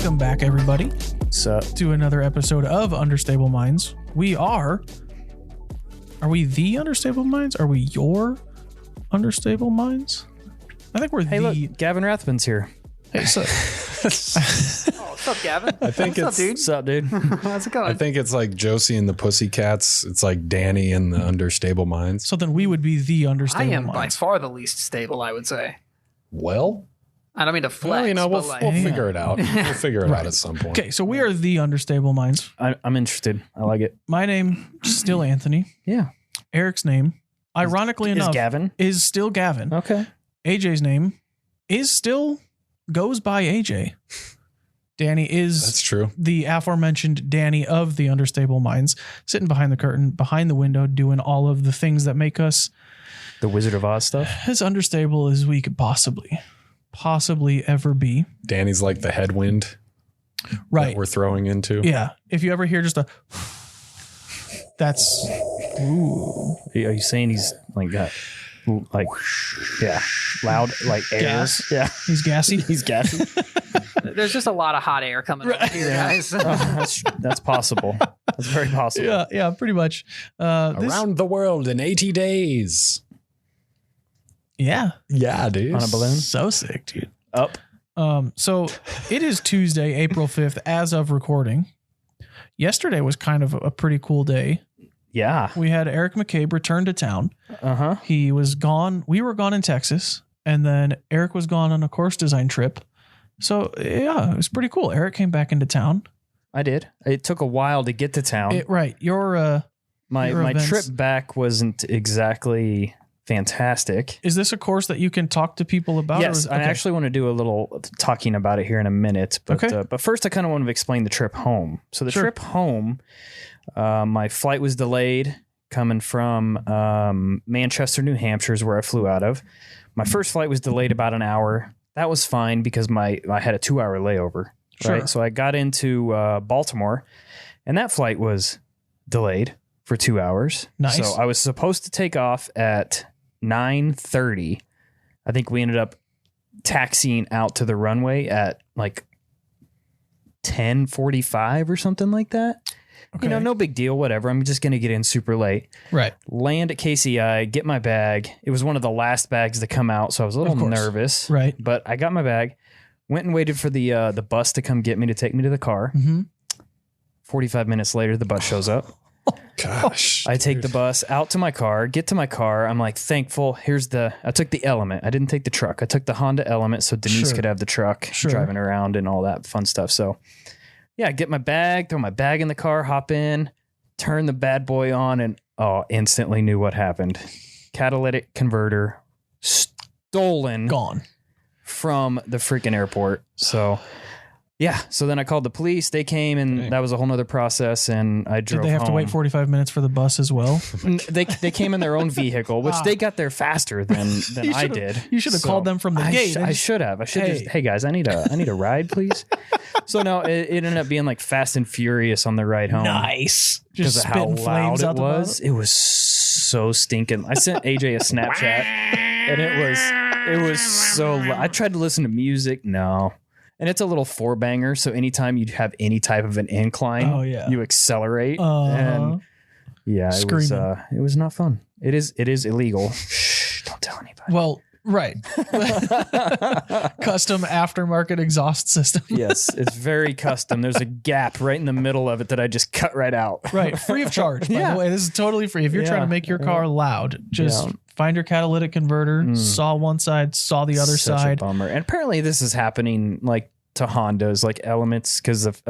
Welcome back, everybody, to another episode of Understable Minds. Are we the Understable Minds? Are we your Understable Minds? I think we're Look, Gavin Rathman's here. Hey, so What's up, Gavin? I think What's up, dude? How's it going? I think it's like Josie and the Pussycats. It's like Danny and the Understable Minds. so then we would be the I Understable am by Minds. far the least stable, I would say. Well, I don't mean to flex, we'll but like, figure it out. We'll figure it Right. out at some point. Okay, so we are the Understable Minds. I'm interested. I like it. My name is still Anthony. Yeah. Eric's name, ironically Is enough, Gavin? is still Gavin. Okay. AJ's name is still goes by AJ. Danny is That's true. the aforementioned Danny of the Understable Minds, sitting behind the curtain, behind the window, doing all of the things that make us The Wizard of Oz stuff. as unstable as we could possibly ever be. Danny's like the headwind Right. that we're throwing into. Yeah. If you ever hear just a that's ooh. Are you saying he's like that? Like, yeah, loud, like air. Gas. Yeah. He's gassy. He's gassy. there's just a lot of hot air coming up here, guys. That's possible. That's very possible. Yeah, pretty much. Around the world in 80 days. Yeah. Yeah, dude. On a balloon. So sick, dude. Up. So it is Tuesday, April 5th, as of recording. Yesterday was kind of a pretty cool day. Yeah. We had Eric McCabe return to town. Uh-huh. He was gone. We were gone in Texas, and then Eric was gone on a course design trip. So yeah, it was pretty cool. Eric came back into town. I did. It took a while to get to town. Right. Your my events. trip back wasn't exactly fantastic. Is this a course that you can talk to people about? Yes, I actually want to do a little talking about it here in a minute. But Okay. But first, I kind of want to explain the trip home. So the Sure. trip home, my flight was delayed coming from Manchester, New Hampshire is where I flew out of. My first flight was delayed about an hour. That was fine because I had a 2-hour layover. Sure. Right? So I got into Baltimore, and that flight was delayed for 2 hours. Nice. So I was supposed to take off at 9:30. I think we ended up taxiing out to the runway at like 10:45 or something like that. Okay. You know, no big deal, whatever. I'm just going to get in super late. Right. Land at KCI, get my bag. It was one of the last bags to come out, so I was a little Of course. nervous. Right. But I got my bag, went and waited for the bus to come get me to take me to the car. Mm-hmm. 45 minutes later, the bus shows up. Gosh. I take the bus out to my car, get to my car. I'm like, thankful. I took the Element. I didn't take the truck. I took the Honda Element so Denise Sure. could have the truck Sure. driving around and all that fun stuff. So yeah, I get my bag, throw my bag in the car, hop in, turn the bad boy on, and instantly knew what happened. Catalytic converter stolen Gone. from the freaking airport. So yeah, so then I called the police. They came, and Dang. that was a whole nother process. And I drove Did they have to wait home. 45 minutes for the bus as well? They came in their own vehicle, which they got there faster than You I should've- did. you should have called them from the gate. I should have. I should Hey. just, hey guys, I need a ride, please. So no, it ended up being like Fast and Furious on the ride home. Nice. Because Just of how spitting loud flames it out the was. bottom. It was so stinking. I sent AJ a Snapchat, and it was so loud. I tried to listen to music. No. And it's a little 4-banger, so anytime you have any type of an incline, Oh, yeah. you accelerate. Uh-huh. And yeah, Screaming. it was not fun. It is illegal. Shh, don't tell anybody. Well, right. Custom aftermarket exhaust system. Yes, it's very custom. There's a gap right in the middle of it that I just cut right out. Right. Free of charge, by Yeah. the way. This is totally free. If you're trying to Yeah. make your car loud, just Yeah. find your catalytic converter, saw one side, saw the other Such side. a bummer. And apparently this is happening like to Hondas, like Elements, because of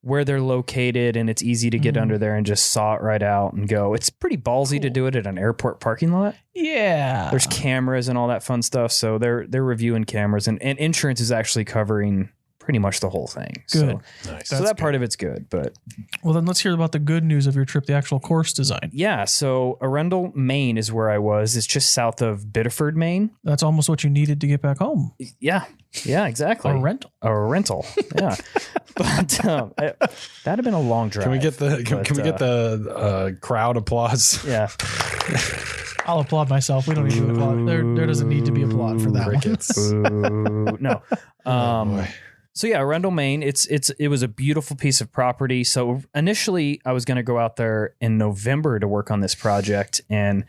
where they're located, and it's easy to get under there and just saw it right out and go. It's pretty ballsy to do it at an airport parking lot. Yeah. There's cameras and all that fun stuff. So they're reviewing cameras, and insurance is actually covering pretty much the whole thing. Good. Nice. So that part of it's good, but Well, then let's hear about the good news of your trip, the actual course design. yeah. So Arundel, Maine is where I was. It's just south of Biddeford, Maine. That's almost what you needed to get back home. Yeah. Yeah, exactly. A rental. A rental. Yeah. But that'd have been a long drive. Can we get the can we get the crowd applause? Yeah. I'll applaud myself. We don't need to applaud. There doesn't need to be applaud for that one. Crickets. Boo. No. Boy. So yeah, Arundel, Maine. It was a beautiful piece of property. So initially, I was going to go out there in November to work on this project, and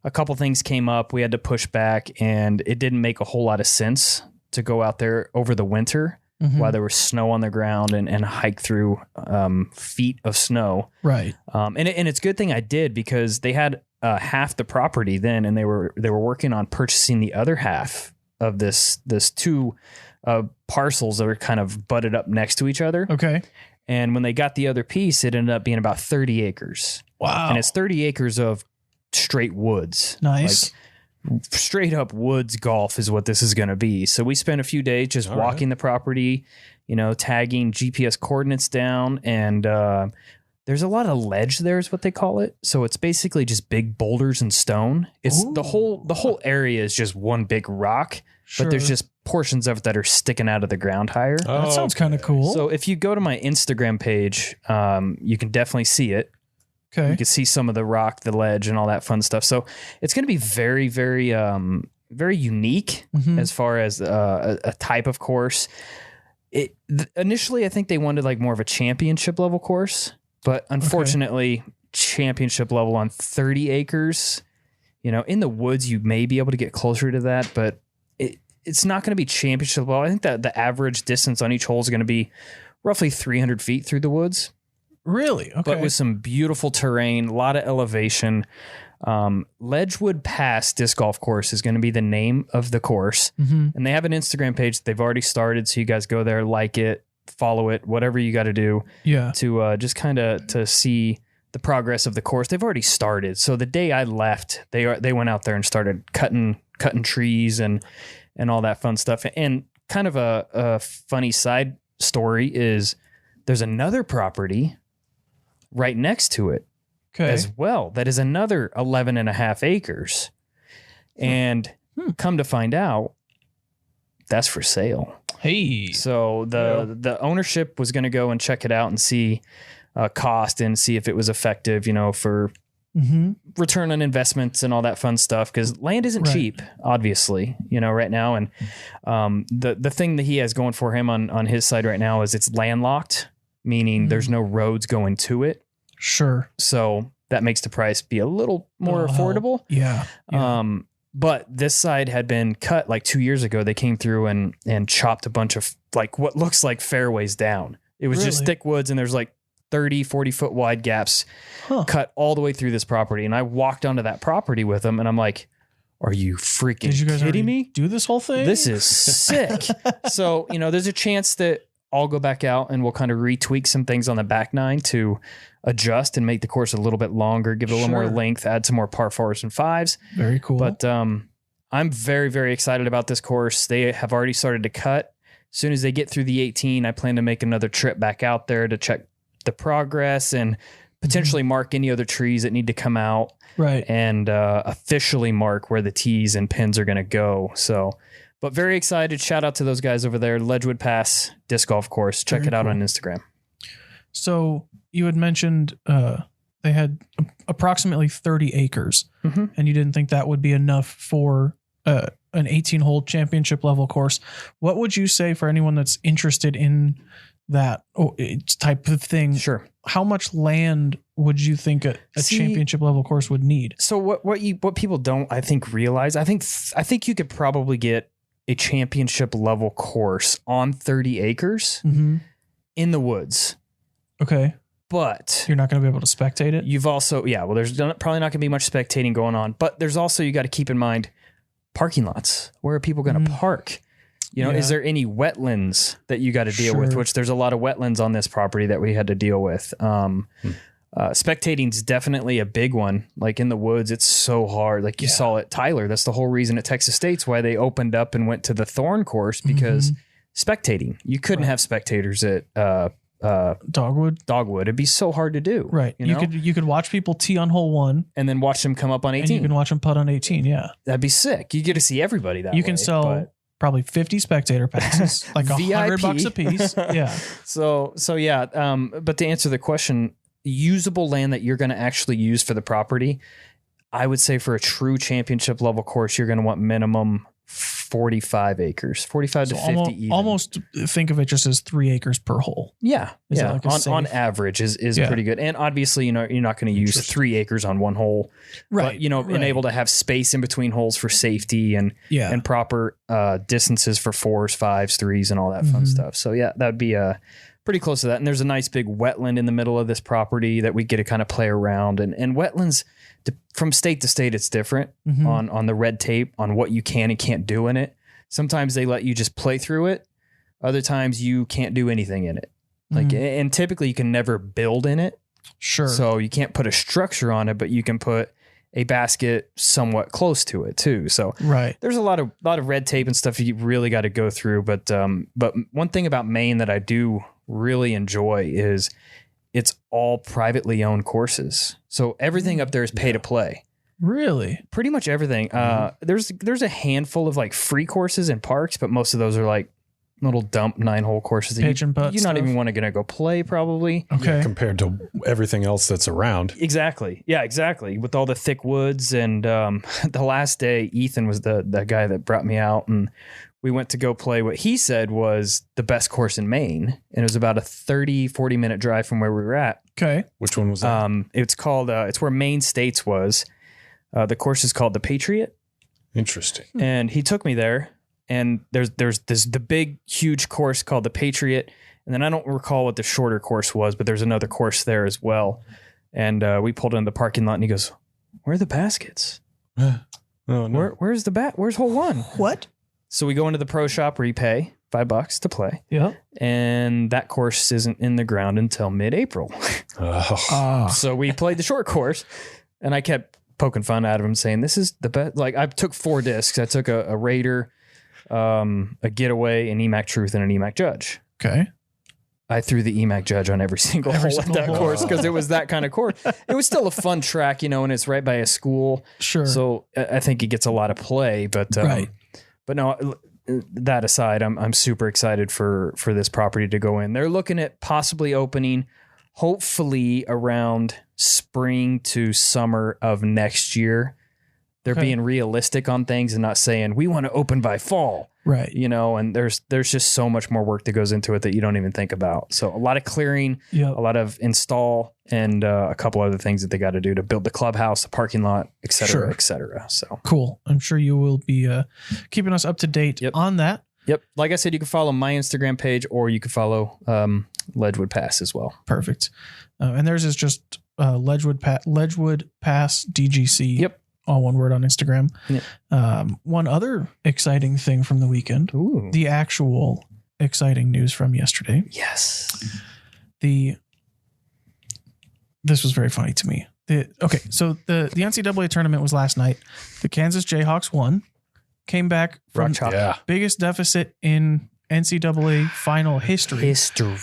a couple things came up. We had to push back, and it didn't make a whole lot of sense to go out there over the winter while there was snow on the ground and hike through feet of snow. Right. And it's a good thing I did, because they had half the property then, and they were working on purchasing the other half of this two parcels that are kind of butted up next to each other. Okay. And when they got the other piece, it ended up being about 30 acres. Wow. And it's 30 acres of straight woods. Nice. Like, straight up woods golf is what this is going to be. So we spent a few days just walking the property, tagging GPS coordinates down, and there's a lot of ledge there is what they call it. So it's basically just big boulders and stone. It's the whole area is just one big rock, but there's just portions of it that are sticking out of the ground higher. That sounds kind of cool. So if you go to my Instagram page, you can definitely see it. Okay. You can see some of the rock, the ledge, and all that fun stuff. So it's going to be very, very, very unique as far as a type of course. Initially, I think they wanted like more of a championship level course, but unfortunately, championship level on 30 acres, in the woods, you may be able to get closer to that, but it's not going to be championship level. I think that the average distance on each hole is going to be roughly 300 feet through the woods. Really? Okay. But with some beautiful terrain, a lot of elevation. Ledgewood Pass Disc Golf Course is going to be the name of the course. And they have an Instagram page that they've already started. So you guys go there, like it, follow it, whatever you got to do to just kind of to see the progress of the course. They've already started. So the day I left, they went out there and started cutting trees and all that fun stuff. And kind of a funny side story is there's another property right next to it as well. That is another 11 and a half acres. And come to find out, that's for sale. Hey. So the ownership was going to go and check it out and see cost and see if it was effective, for return on investments and all that fun stuff. Because land isn't cheap, obviously, right now. And the thing that he has going for him on his side right now is it's landlocked, meaning there's no roads going to it. Sure. So that makes the price be a little more affordable. Yeah. But this side had been cut like 2 years ago. They came through and chopped a bunch of like what looks like fairways down. It was just thick woods, and there's like 30, 40 foot wide gaps cut all the way through this property. And I walked onto that property with them, and I'm like, are you freaking kidding me? Do this whole thing? This is sick. So, there's a chance that I'll go back out and we'll kind of retweak some things on the back nine to adjust and make the course a little bit longer, give it a little more length, add some more par fours and fives. Very cool. But I'm very, very excited about this course. They have already started to cut. As soon as they get through the 18, I plan to make another trip back out there to check the progress and potentially mark any other trees that need to come out. Right. And officially mark where the tees and pins are going to go. So, but very excited. Shout out to those guys over there. Ledgewood Pass Disc Golf Course. Check it out on Instagram. So you had mentioned they had approximately 30 acres, and you didn't think that would be enough for an 18-hole championship level course. What would you say for anyone that's interested in that type of thing? Sure. How much land would you think a championship level course would need? So what people don't, I think, realize, I think you could probably get a championship level course on 30 acres in the woods. Okay. But you're not going to be able to spectate it. You've also, there's probably not going to be much spectating going on, but there's also, you got to keep in mind parking lots. Where are people going to park? Is there any wetlands that you got to deal with? Which there's a lot of wetlands on this property that we had to deal with. Spectating is definitely a big one. Like in the woods, it's so hard. Like you saw at Tyler. That's the whole reason at Texas State's why they opened up and went to the Thorn course, because spectating. You couldn't have spectators at Dogwood. It'd be so hard to do. Right. You could watch people tee on hole 1 and then watch them come up on 18. And you can watch them putt on 18. Yeah. That'd be sick. You get to see everybody that way. You can sell probably 50 spectator passes, like $100 a piece. Yeah. So yeah. But to answer the question, usable land that you're going to actually use for the property, I would say for a true championship level course, you're going to want minimum 45 acres, 45 to 50 even. Almost think of it just as 3 acres per hole. Yeah. Is Yeah. that like a on safe? average is pretty good. And obviously, you're not going to use 3 acres on one hole. Right. But, and able to have space in between holes for safety and proper distances for 4s, 5s, 3s, and all that fun stuff. So yeah, that would be pretty close to that. And there's a nice big wetland in the middle of this property that we get to kind of play around. And wetlands, from state to state, it's different on the red tape on what you can and can't do in it. Sometimes they let you just play through it. Other times you can't do anything in it. And typically you can never build in it. Sure. So you can't put a structure on it, but you can put a basket somewhat close to it too. So there's a lot of red tape and stuff you really got to go through. But one thing about Maine that I do really enjoy is it's all privately owned courses. So everything up there is pay to play. Really? Pretty much everything. There's a handful of like free courses in parks, but most of those are like little dump 9-hole courses that you're not even want to go play probably. Okay. Compared to everything else that's around. Exactly. Yeah, exactly. With all the thick woods. And the last day, Ethan was the guy that brought me out, and we went to go play what he said was the best course in Maine. And it was about a 40 minute drive from where we were at. Okay. Which one was that? It's called, it's where Maine States was. The course is called the Patriot. Interesting. And he took me there. And there's the big, huge course called the Patriot. And then I don't recall what the shorter course was, but there's another course there as well. And we pulled in the parking lot and he goes, "Where are the baskets? Oh, no. Where's hole 1? What? So we go into the pro shop where you pay $5 to play. Yeah. And that course isn't in the ground until mid-April. So we played the short course and I kept poking fun out of him saying, this is the best. Like I took 4 discs. I took a Raider, a Getaway, an EMAC Truth, and an EMAC Judge. Okay. I threw the EMAC Judge on every single hole at that course because it was that kind of course. It was still a fun track, and it's right by a school. Sure. So I think it gets a lot of play, but no, that aside, I'm super excited for this property to go in. They're looking at possibly opening hopefully around spring to summer of next year. They're being realistic on things and not saying we want to open by fall. Right. And there's just so much more work that goes into it that you don't even think about. So a lot of clearing, a lot of install, and a couple other things that they got to do to build the clubhouse, the parking lot, et cetera, et cetera. So cool. I'm sure you will be keeping us up to date on that. Yep. Like I said, you can follow my Instagram page or you can follow Ledgewood Pass as well. Perfect. And theirs is just Ledgewood Pass DGC. Yep. All one word on Instagram. Yep. One other exciting thing from the weekend, the actual exciting news from yesterday. Yes. This was very funny to me. So the NCAA tournament was last night. The Kansas Jayhawks won, came back from biggest deficit in NCAA final history.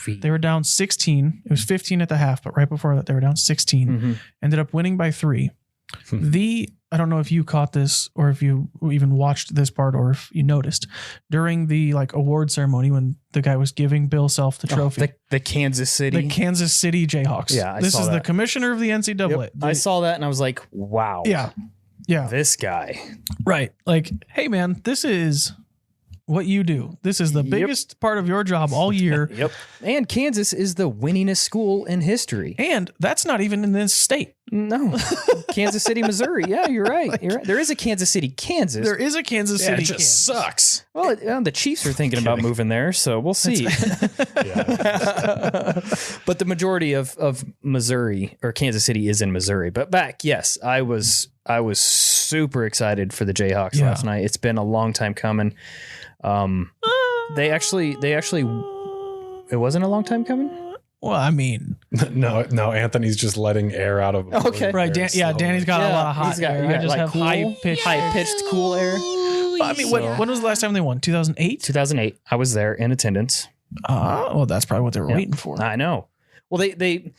They were down 16. It was 15 at the half, but right before that, they were down 16. Ended up winning by 3. I don't know if you caught this or if you even watched this part or if you noticed during the award ceremony when the guy was giving Bill Self the trophy. The Kansas City Jayhawks. Yeah, this is the commissioner of the NCAA. Yep. I saw that and I was like, wow. Yeah. This guy. Right. Hey man, this is what you do. This is the biggest part of your job all year. Yep. And Kansas is the winningest school in history. And that's not even in this state. No. Kansas City, Missouri. Yeah, you're right. There is a Kansas City, Kansas. There is a Kansas City. It just sucks. Well, the Chiefs are thinking about moving there, so we'll see. But the majority of Missouri or Kansas City is in Missouri. But back, yes, I was super excited for the Jayhawks last night. It's been a long time coming. They actually it wasn't a long time coming. Well, I mean, no, Anthony's just letting air out of him. Okay. Right. Danny's got a lot of hot air. I just have cool, high-pitched cool air. Well, I mean, when was the last time they won? 2008? 2008. I was there in attendance. Well, that's probably what they were waiting for. I know. Well, they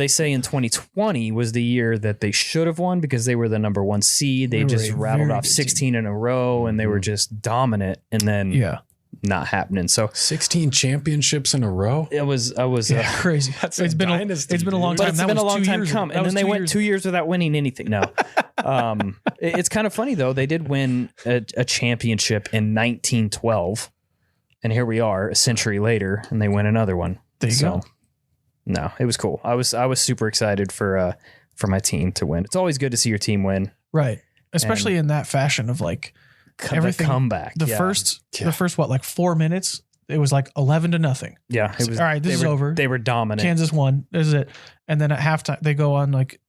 say in 2020 was the year that they should have won because they were the number 1 seed. They just rattled off 16 in a row and they were just dominant. And then not happening. So 16 championships in a row. I was crazy. It's been a long time. But it's been a long time coming. And then they went 2 years without winning anything. No. It's kind of funny though. They did win a championship in 1912, and here we are a century later, and they win another one. There you go. No, it was cool. I was super excited for my team to win. It's always good to see your team win. Right. Especially in that fashion of like everything. The comeback. The first what, like 4 minutes? It was like 11-0. Yeah. It was, all right, this is over. They were dominant. Kansas won. This is it. And then at halftime, they go on like,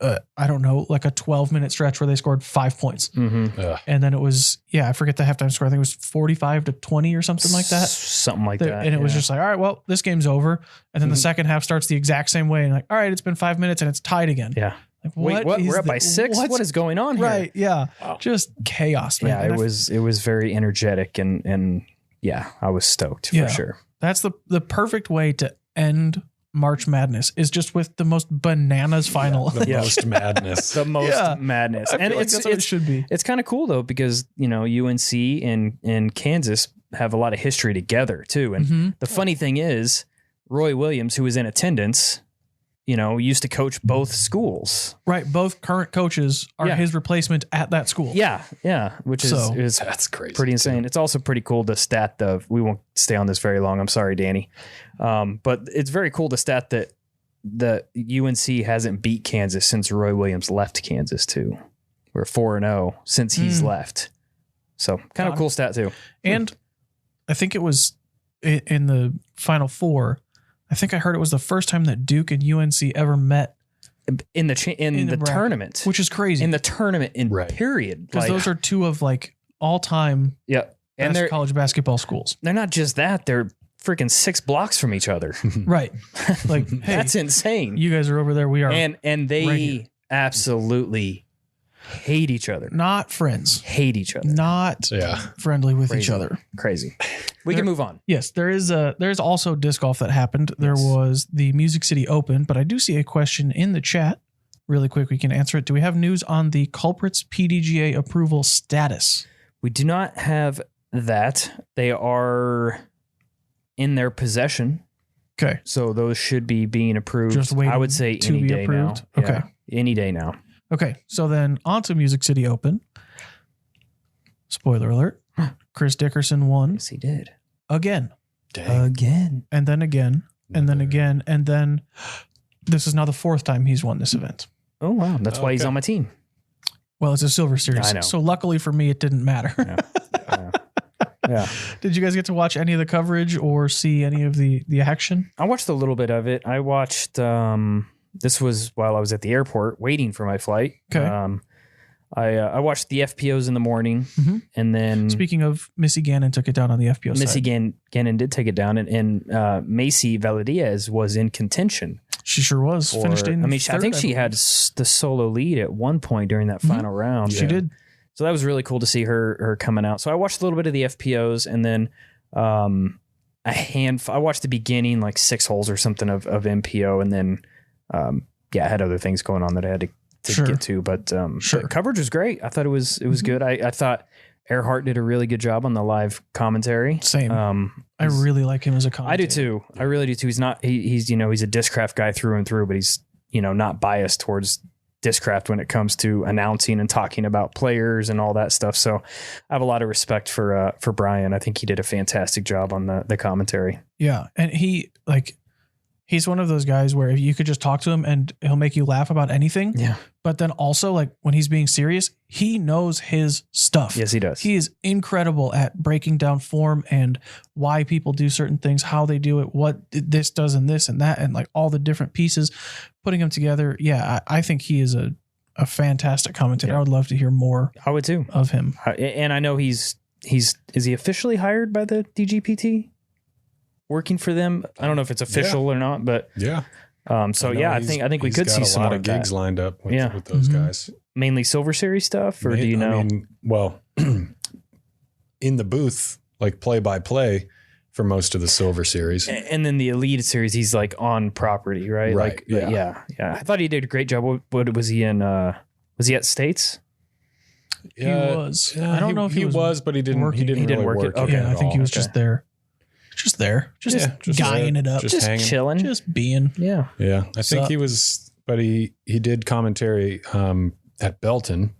I don't know, like a 12-minute stretch where they scored 5 points. Mm-hmm. And then it was, I forget the halftime score. I think it was 45-20 or something like that. Something like that. And it was just like, all right, well, this game's over. And then the second half starts the exact same way. And like, all right, it's been 5 minutes and it's tied again. Yeah. Like, Wait, what? We're up by 6? What is going on here? Right. Yeah. Wow. Just chaos, man. Yeah, it was very energetic and yeah, I was stoked for sure. That's the perfect way to end March Madness is just with the most bananas final. The most madness. The most madness. And that's what it should be. It's kind of cool though, because UNC and Kansas have a lot of history together too. And the funny thing is, Roy Williams, who was in attendance, used to coach both schools. Right. Both current coaches are his replacement at that school. Yeah. Yeah. Which is that's crazy. Pretty insane. It's also pretty cool to stat we won't stay on this very long. I'm sorry, Danny. But it's very cool to stat that the UNC hasn't beat Kansas since Roy Williams left Kansas too. We're 4-0 since he's left. So kind of cool stat too. And I think it was in the Final Four. I think I heard it was the first time that Duke and UNC ever met in the tournament, which is crazy. In the tournament, period, because those are two of like all time, and they're college basketball schools. They're not just that; they're freaking 6 blocks from each other. Right, like hey, that's insane. You guys are over there. We are, and they right absolutely hate each other. Not friends. Hate each other. Not friendly with each other. Crazy. We can move on. Yes, there's also disc golf that happened. There was the Music City Open, but I do see a question in the chat. Really quick, we can answer it. Do we have news on the culprits PDGA approval status? We do not have that. They are in their possession. Okay. So those should be being approved. Just waiting I would say to any be day approved. now. Okay. Yeah, any day now. Okay, so then on to Music City Open. Spoiler alert. Chris Dickerson won. Yes, he did. Again. Dang. Again. And then again. And then again. And then this is now the 4th time he's won this event. Oh, wow. That's why he's on my team. Well, it's a Silver Series. I know. So luckily for me, it didn't matter. Yeah. Did you guys get to watch any of the coverage or see any of the action? I watched a little bit of it. I watched... this was while I was at the airport waiting for my flight. Okay. I watched the FPOs in the morning, and then speaking of, Missy Gannon took it down on the FPO side. Missy Gannon did take it down, and Macy Valadiez was in contention. She sure was. Finished in I third, think she had the solo lead at one point during that final round. She did. So that was really cool to see her coming out. So I watched a little bit of the FPOs, and then I watched the beginning, like 6 holes or something of MPO, and then. I had other things going on that I had to get to, but the coverage was great. I thought it was good. I thought Earhart did a really good job on the live commentary. Same. I really like him as a commentator. I do too. I really do too. He's not. He's he's a Discraft guy through and through, but he's not biased towards Discraft when it comes to announcing and talking about players and all that stuff. So I have a lot of respect for Brian. I think he did a fantastic job on the commentary. Yeah, and he's one of those guys where if you could just talk to him and he'll make you laugh about anything. Yeah. But then also, like, when he's being serious, he knows his stuff. Yes, he does. He is incredible at breaking down form and why people do certain things, how they do it, what this does and this and that, and like all the different pieces, putting them together. Yeah, I think he is a fantastic commentator. Yeah. I would love to hear more. I would too. Of him. And I know is he officially hired by the DGPT? Working for them. I don't know if it's official or not, but I think we could see some a lot more of gigs lined up with those guys. Mainly Silver Series stuff, or do you know? I mean, well, in the booth, like play by play for most of the Silver Series, and then the Elite Series, he's like on property, right? Right. Like, yeah. I thought he did a great job. What was he in? Was he at States? He was. I don't know if he was, but he didn't. Working. He didn't really work it. Okay, I think he was just there. Just guying it up, just chilling, just being. Yeah. I think he was, but he did commentary at Belton,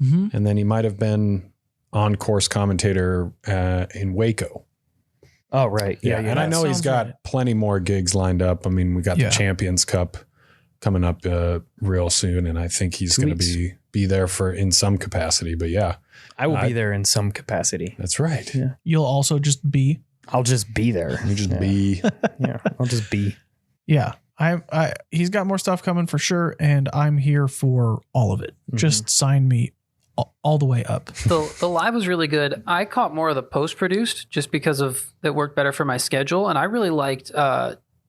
Mm-hmm. and then he might have been on course commentator in Waco. Oh, right. Yeah, and I know he's got plenty more gigs lined up. I mean, we got the Champions Cup coming up real soon, and I think he's going to be there in some capacity. But yeah, I will be there in some capacity. That's right. Yeah. You'll also just be. I'll just be there. You just be. Yeah, I'll just be. Yeah, he's got more stuff coming for sure, and I'm here for all of it. Mm-hmm. Just sign me all the way up. The live was really good. I caught more of the post produced just because of it worked better for my schedule, and I really liked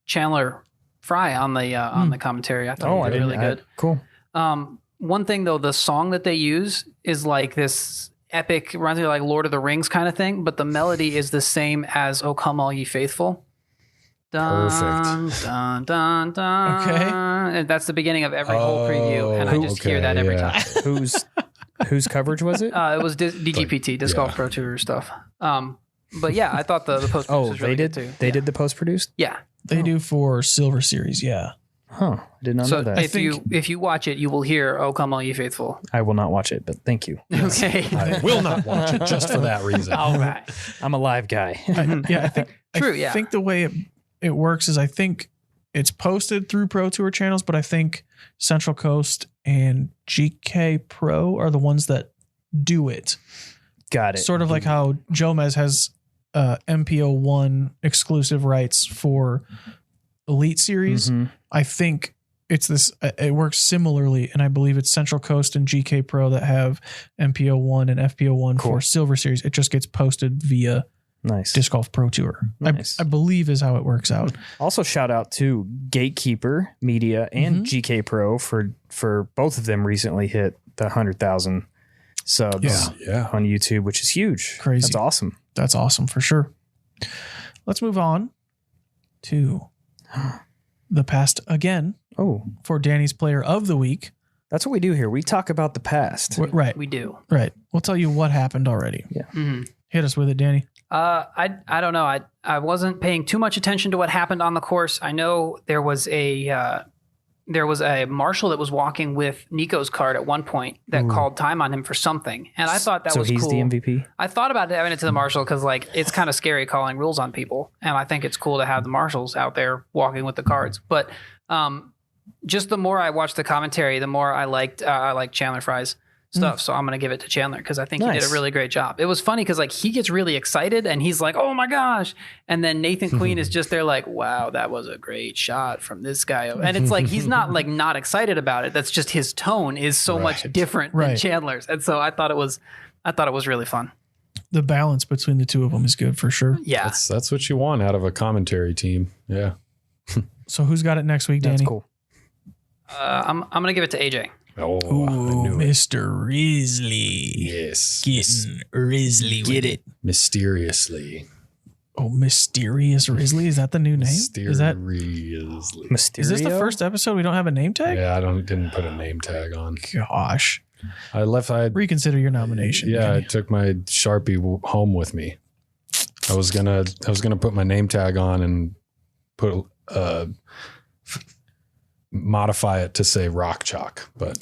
Chandler Fry on the commentary. I thought he was really good. Cool. One thing though, the song that they use is like this epic, reminds me of like Lord of the Rings kind of thing, but the melody is the same as "O Come All Ye Faithful." Dun, Perfect. Dun, dun, dun. Okay. And that's the beginning of every whole preview, and I just hear that every time. Whose coverage was it? It was DGPT, Disc Golf Pro Tour stuff. But yeah, I thought the post produced was really good too. They did the post produced? Yeah. They do for Silver Series, yeah. Huh. I did not know that. If you watch it, you will hear "O Come All Ye Faithful." I will not watch it, but thank you. Okay. I will not watch it just for that reason. All right. I'm a live guy. I think True, I think the way it works is I think it's posted through Pro Tour channels, but I think Central Coast and GK Pro are the ones that do it. Got it. Sort of like how Jomez has MPO1 exclusive rights for Elite Series. Mm-hmm. I think it's this. It works similarly, and I believe it's Central Coast and GK Pro that have MPO1 and FPO1 for Silver Series. It just gets posted via Disc Golf Pro Tour. Nice. I believe is how it works out. Also, shout out to Gatekeeper Media and GK Pro for both of them recently hit the 100,000 subs on YouTube, which is huge. Crazy. That's awesome. That's awesome for sure. Let's move on to the past again. Oh, for Danny's Player of the Week. That's what we do here. We talk about the past. Right. We do. Right. We'll tell you what happened already. Yeah. Mm-hmm. Hit us with it, Danny. I don't know. I wasn't paying too much attention to what happened on the course. I know there was a marshal that was walking with Nico's card at one point that called time on him for something, and I thought that was cool. So he's the MVP? I thought about having it to the marshal because like it's kind of scary calling rules on people, and I think it's cool to have the marshals out there walking with the cards. But just the more I watched the commentary, the more I liked Chandler Fry's stuff. So I'm going to give it to Chandler because I think he did a really great job. It was funny because like he gets really excited and he's like, oh my gosh. And then Nathan Queen is just there like, wow, that was a great shot from this guy. And it's like, he's not like not excited about it. That's just his tone is so much different than Chandler's. And so I thought it was really fun. The balance between the two of them is good for sure. Yeah. That's what you want out of a commentary team. Yeah. So who's got it next week, Danny? That's cool. I'm going to give it to AJ. Oh, ooh, Mr. Risley. Yes. Getting Risley. Get it. Mysteriously. Oh, Mysterious Risley. Is that the new name? Is that Mysteriously. Is this the first episode we don't have a name tag? Yeah, didn't put a name tag on. Gosh. I reconsider your nomination. Yeah, I took my Sharpie home with me. I was gonna put my name tag on and put modify it to say Rock Chalk, but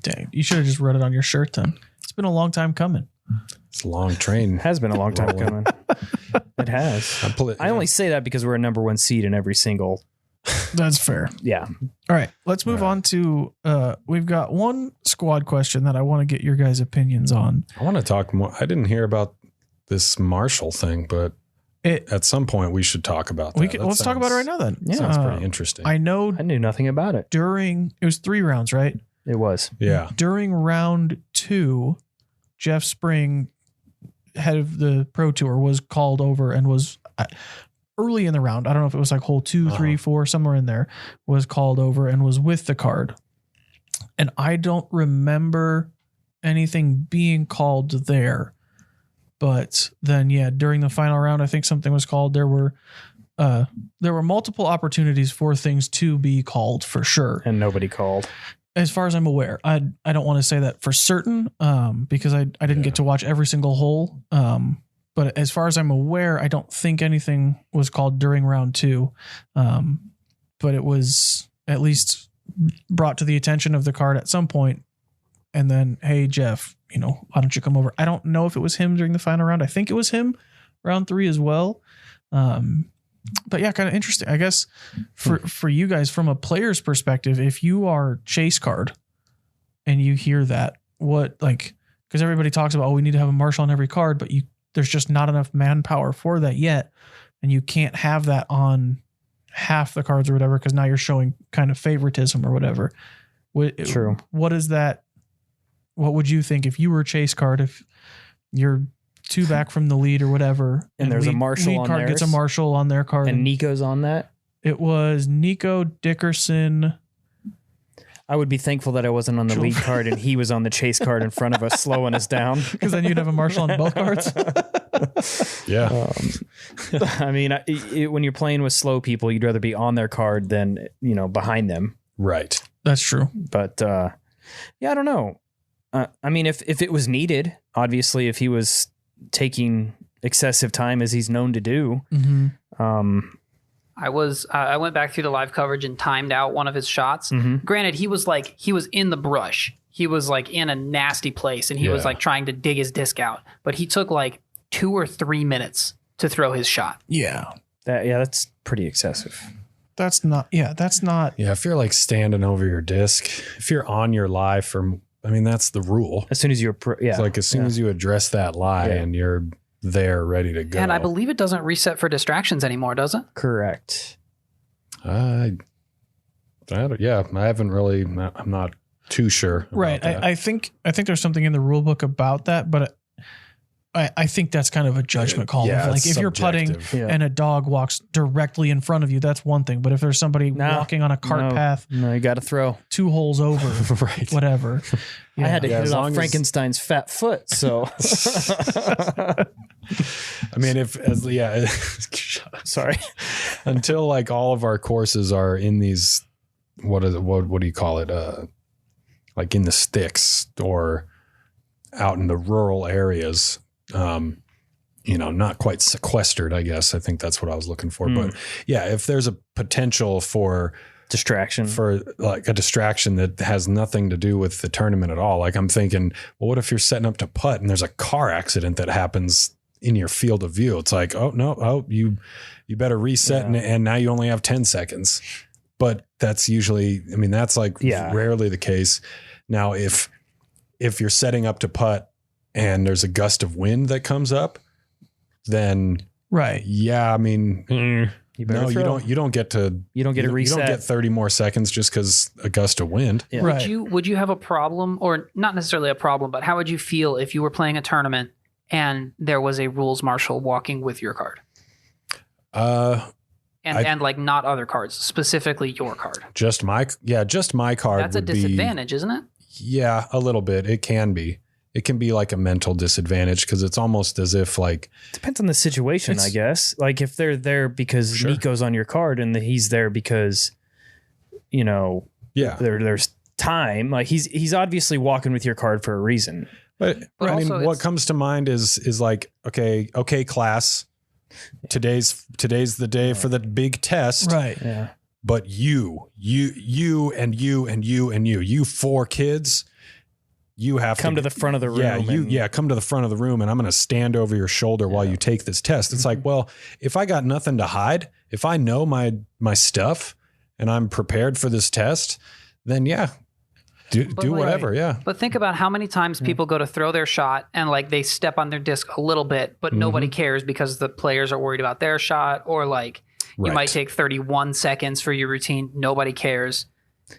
dang, you should have just wrote it on your shirt then. It's been a long time coming. It's a long train. It has been a long time coming. It has. I only say that because we're a number one seed in every single. That's fair. Yeah. All right, let's move on to we've got one squad question that I want to get your guys' opinions on. I want to talk more. I didn't hear about this Marshall thing, but at some point we should talk about that. Let's talk about it right now then. Yeah. Sounds pretty interesting. I know. I knew nothing about it. It was 3 rounds, right? It was. Yeah. During round 2, Jeff Spring, head of the Pro Tour, was called over and was early in the round. I don't know if it was like hole 2, 3, 4, somewhere in there, was called over and was with the card. And I don't remember anything being called there. But then, during the final round, I think something was called. There were multiple opportunities for things to be called for sure. And nobody called. As far as I'm aware, I don't want to say that for certain because I didn't get to watch every single hole. But as far as I'm aware, I don't think anything was called during round 2. But it was at least brought to the attention of the card at some point, and then, hey, Jeff, why don't you come over? I don't know if it was him during the final round. I think it was him round 3 as well. But yeah, kind of interesting. I guess for you guys, from a player's perspective, if you are chase card and you hear that, because everybody talks about, we need to have a marshal on every card, but there's just not enough manpower for that yet. And you can't have that on half the cards or whatever, because now you're showing kind of favoritism or whatever. True. What is that? What would you think if you were a chase card, if you're 2 back from the lead or whatever, and there's a marshal on card theirs, gets a marshal on their card, and Nico's on that? It was Nico, Dickerson. I would be thankful that I wasn't on the lead card and he was on the chase card in front of us, slowing us down. Because then you'd have a marshal on both cards. Yeah. I mean, when you're playing with slow people, you'd rather be on their card than, behind them. Right. That's true. But yeah, I don't know. I mean, if it was needed, obviously, if he was taking excessive time as he's known to do, I went back through the live coverage and timed out one of his shots. Granted, he was in the brush. He was in a nasty place, and he was trying to dig his disc out. But he took 2 or 3 minutes to throw his shot. Yeah. That's pretty excessive. That's not. Yeah, if you're standing over your disc, if you're on your lie that's the rule. As soon as you're, It's as soon as you address that lie and you're there ready to go. And I believe it doesn't reset for distractions anymore, does it? Correct. I haven't really, I'm not too sure. Right. I think there's something in the rule book about that, but I think that's kind of a judgment call. If you're putting and a dog walks directly in front of you, that's one thing. But if there's somebody walking on a cart path, you got to throw 2 holes over, whatever. I had to hit it off Frankenstein's fat foot. So, I mean, sorry, until all of our courses are in these, what do you call it? In the sticks or out in the rural areas. Not quite sequestered, I guess. I think that's what I was looking for. But yeah, if there's a potential for distraction, for a distraction that has nothing to do with the tournament at all. I'm thinking, well, what if you're setting up to putt and there's a car accident that happens in your field of view? It's you better reset and now you only have 10 seconds. But that's usually, that's rarely the case. Now, if you're setting up to putt and there's a gust of wind that comes up, then you don't get to reset. You don't get 30 more seconds just because a gust of wind. Yeah. Would you have a problem, or not necessarily a problem, but how would you feel if you were playing a tournament and there was a rules marshal walking with your card? And not other cards, specifically your card. Just my card. That's a disadvantage, isn't it? Yeah, a little bit. It can be. It can be a mental disadvantage because it's almost as if depends on the situation, I guess. If they're there because Nico's on your card and he's there because, there's time. He's obviously walking with your card for a reason. But what comes to mind is okay, class. Today's the day for the big test. Right. Yeah. But you and you 4 kids, you have come to the front of the room. Come to the front of the room, and I'm going to stand over your shoulder while you take this test. It's well, if I got nothing to hide, if I know my stuff and I'm prepared for this test, then do whatever. Yeah. But think about how many times people go to throw their shot and they step on their disc a little bit, but nobody cares because the players are worried about their shot, or you might take 31 seconds for your routine. Nobody cares.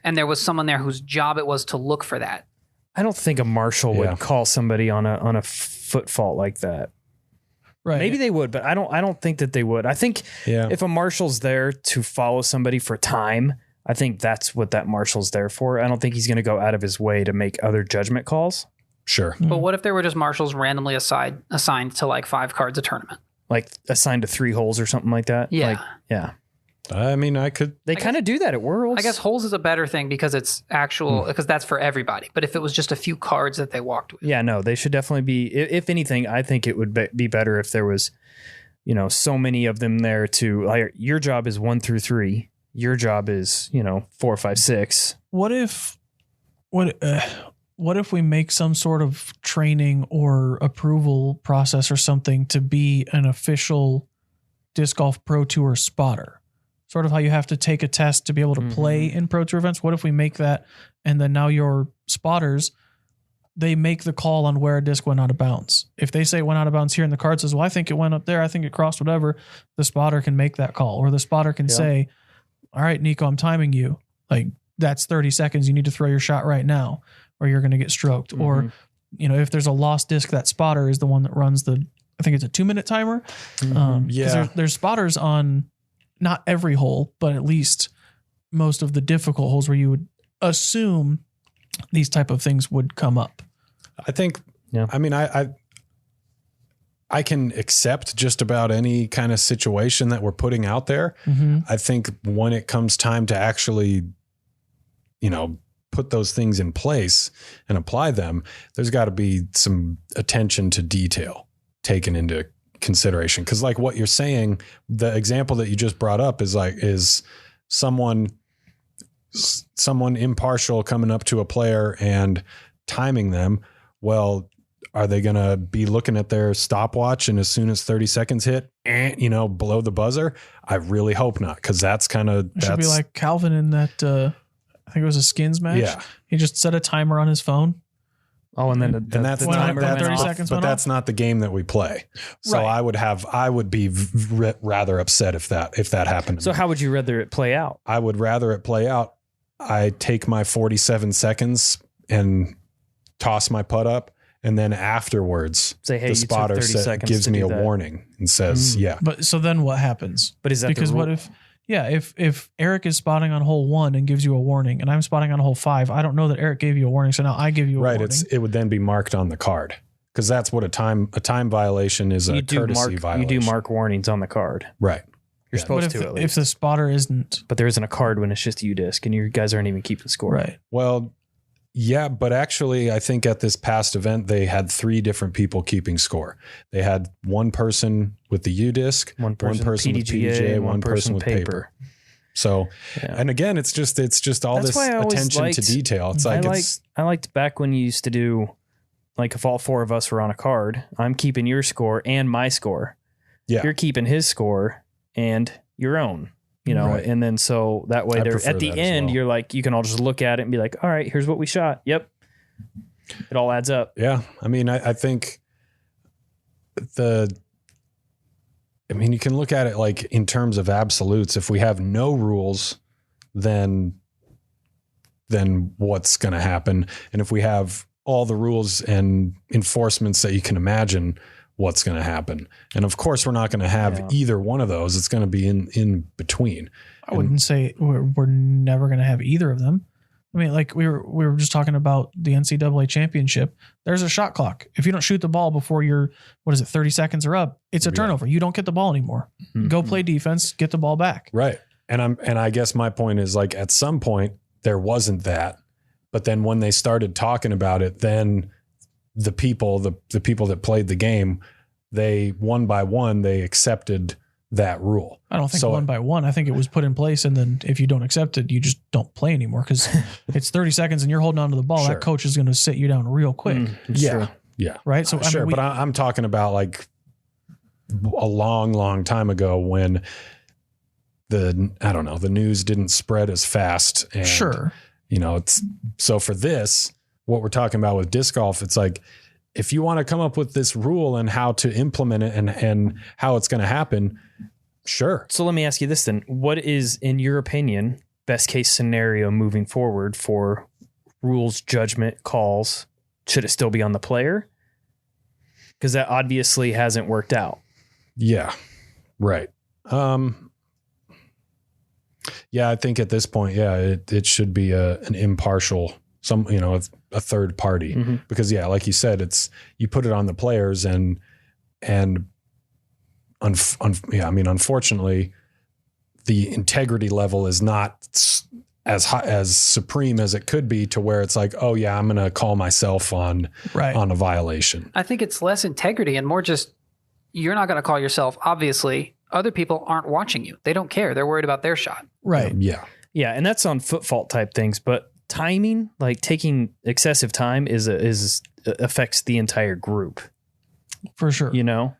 And there was someone there whose job it was to look for that. I don't think a marshal would call somebody on a foot fault like that. Right. Maybe they would, but I don't think that they would. I think if a marshal's there to follow somebody for time, I think that's what that marshal's there for. I don't think he's going to go out of his way to make other judgment calls. Sure. But what if there were just marshals randomly assigned to 5 cards a tournament? Assigned to 3 holes or something like that? Yeah. I could. They kind of do that at Worlds. I guess holes is a better thing because it's actual, because that's for everybody. But if it was just a few cards that they walked with. Yeah, no, they should definitely be. If anything, I think it would be better if there was, so many of them there to, your job is 1 through 3. Your job is, 4, 5, 6, What if we make some sort of training or approval process or something to be an official Disc Golf Pro Tour spotter? Sort of how you have to take a test to be able to play in Pro Tour events. What if we make that, and then now your spotters, they make the call on where a disc went out of bounds. If they say it went out of bounds here and the card says, well, I think it went up there, I think it crossed whatever, the spotter can make that call. Or the spotter can say, all right, Nico, I'm timing you. Like, that's 30 seconds. You need to throw your shot right now or you're going to get stroked. Or, if there's a lost disc, that spotter is the one that runs I think it's a 2-minute timer. There's spotters on not every hole, but at least most of the difficult holes where you would assume these type of things would come up. I think, I mean, I can accept just about any kind of situation that we're putting out there. I think when it comes time to actually, put those things in place and apply them, there's got to be some attention to detail taken into consideration. Cause like what you're saying, the example that you just brought up is someone impartial coming up to a player and timing them. Well, are they going to be looking at their stopwatch and as soon as 30 seconds hit, below the buzzer? I really hope not. Cause that's should be like Calvin in that, I think it was a skins match. Yeah. He just set a timer on his phone. Oh, and then that's the not, timer that's 30 not, seconds but that's not the game that we play. So right. I would be rather upset if that happened. So how would you rather it play out? I would rather it play out. I take my 47 seconds and toss my putt up. And then afterwards, say, hey, the spotter gives me a warning and says, But so then what happens? But is that because what if Eric is spotting on hole 1 and gives you a warning and I'm spotting on hole 5, I don't know that Eric gave you a warning. So now I give you a warning. Right. It would then be marked on the card because that's what a time violation is. A courtesy violation. You do mark warnings on the card. Right. You're supposed to, at least. If the spotter isn't. But there isn't a card when it's just a U-disc and you guys aren't even keeping score. Right. Well, yeah, but actually, I think at this past event, they had 3 different people keeping score. They had one person with the U-disc, one person with PDGA, one person with paper. So, and again, it's just all this attention to detail. It's I liked back when you used to do, like if all 4 of us were on a card, I'm keeping your score and my score. Yeah. You're keeping his score and your own. Right. And then so that way they're at the end, you're like, you can all just look at it and be like, all right, here's what we shot. Yep. It all adds up. Yeah. I mean, I think you can look at it like in terms of absolutes. If we have no rules, then what's going to happen? And if we have all the rules and enforcements that you can imagine, what's going to happen? And of course, we're not going to have either one of those. It's going to be in between. I wouldn't say we're never going to have either of them. I mean, like we were just talking about the NCAA championship. There's a shot clock. If you don't shoot the ball before 30 seconds are up, it's a turnover. You don't get the ball anymore. Go play defense, get the ball back. Right. And I guess my point is like at some point there wasn't that, but then when they started talking about it, then the people that played the game, they one by one, they accepted that rule. I don't think one by one. I think it was put in place. And then if you don't accept it, you just don't play anymore because it's 30 seconds and you're holding on to the ball. Sure. That coach is going to sit you down real quick. Yeah. Yeah. Right. So sure. But I'm talking about like a long, long time ago when the news didn't spread as fast. And, sure. So for this, what we're talking about with disc golf, it's like, if you want to come up with this rule and how to implement it and how it's going to happen, sure. So let me ask you this then. What is, in your opinion, best case scenario moving forward for rules, judgment, calls? Should it still be on the player? Because that obviously hasn't worked out. Yeah, right. Yeah, I think at this point, it should be an impartial, a third party, because like you said, you put it on the players and unfortunately the integrity level is not as supreme as it could be to where it's like, oh yeah, I'm going to call myself on a violation. I think it's less integrity and more just, you're not going to call yourself. Obviously other people aren't watching you. They don't care. They're worried about their shot. Right. Yeah. Yeah. And that's on foot fault type things, but timing, like taking excessive time affects the entire group. For sure. You know,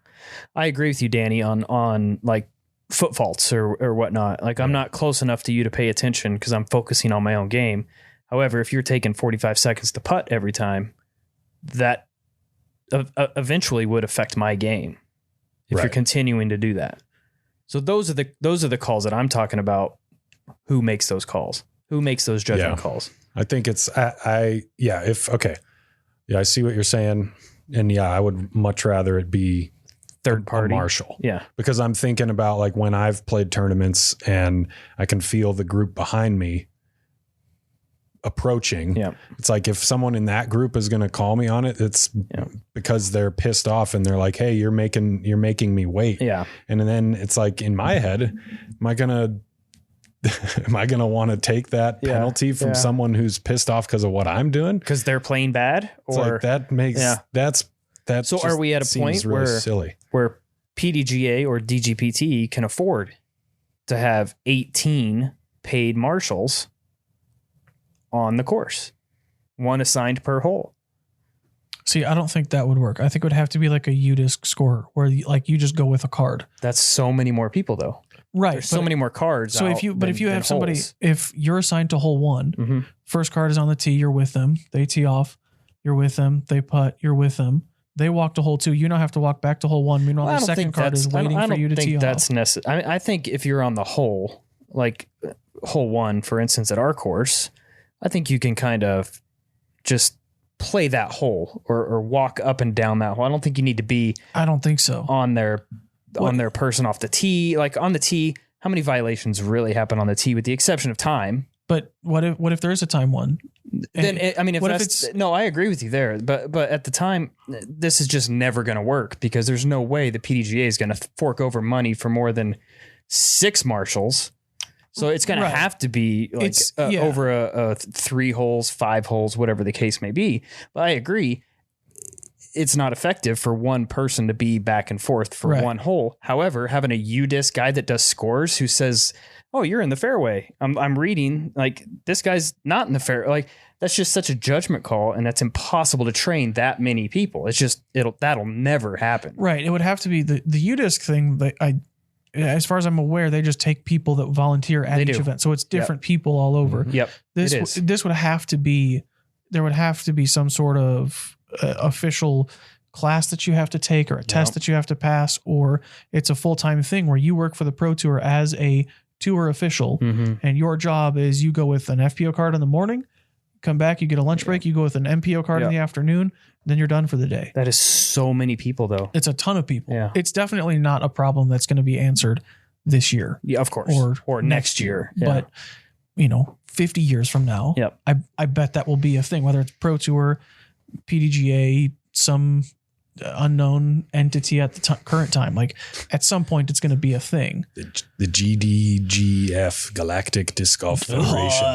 I agree with you, Danny, on like foot faults or whatnot. Like I'm not close enough to you to pay attention because I'm focusing on my own game. However, if you're taking 45 seconds to putt every time, that eventually would affect my game if you're continuing to do that. So those are the calls that I'm talking about. Who makes those calls? Who makes those judgment calls? I think it's I see what you're saying, and I would much rather it be third party marshal. Yeah, because I'm thinking about like when I've played tournaments and I can feel the group behind me approaching. Yeah, it's like if someone in that group is going to call me on it, it's because they're pissed off and they're like, "Hey, you're making me wait." Yeah, and then it's like in my head, am I gonna want to take that penalty from someone who's pissed off because of what I'm doing? Because they're playing bad? Or like that makes that's so are we at a point really silly where PDGA or DGPT can afford to have 18 paid marshals on the course, one assigned per hole? See, I don't think that would work. I think it would have to be like a UDisc score where you just go with a card. That's so many more people though. Right. There's so many more cards. So if you have somebody, if you're assigned to hole one, first card is on the tee, you're with them. They tee off, you're with them. They putt, you're with them. They walk to hole two. You now have to walk back to hole one. Meanwhile, the second card is waiting for you to tee off. That's necessary. I think if you're on the hole, like hole one, for instance, at our course, I think you can kind of just play that hole or walk up and down that hole. I don't think you need to be. I don't think so. On their person off the tee. Like on the tee, how many violations really happen on the tee with the exception of time? But what if there is a time one? Then I agree with you there. But at the time, this is just never going to work because there's no way the PDGA is going to fork over money for more than 6 marshals. So it's going to have to be like over a 3 holes, 5 holes, whatever the case may be. But I agree. It's not effective for one person to be back and forth for one hole. However, having a UDisc guy that does scores who says, "Oh, you're in the fairway." I'm reading like this guy's not in the fair. Like that's just such a judgment call, and that's impossible to train that many people. It's just that'll never happen. Right. It would have to be the UDisc thing. That as far as I'm aware, they just take people that volunteer at each event, so it's different people all over. Yep. This would have to be. There would have to be some sort of official class that you have to take or a test that you have to pass, or it's a full-time thing where you work for the Pro Tour as a tour official and your job is you go with an FPO card in the morning, come back, you get a lunch break, you go with an MPO card in the afternoon, then you're done for the day. That is so many people though. It's a ton of people. Yeah. It's definitely not a problem that's going to be answered this year. Yeah, of course. Or next year. Yeah. But 50 years from now, I bet that will be a thing, whether it's Pro Tour, PDGA, some unknown entity at the current time. Like at some point, it's going to be a thing. The GDGF, Galactic Disc Golf Federation.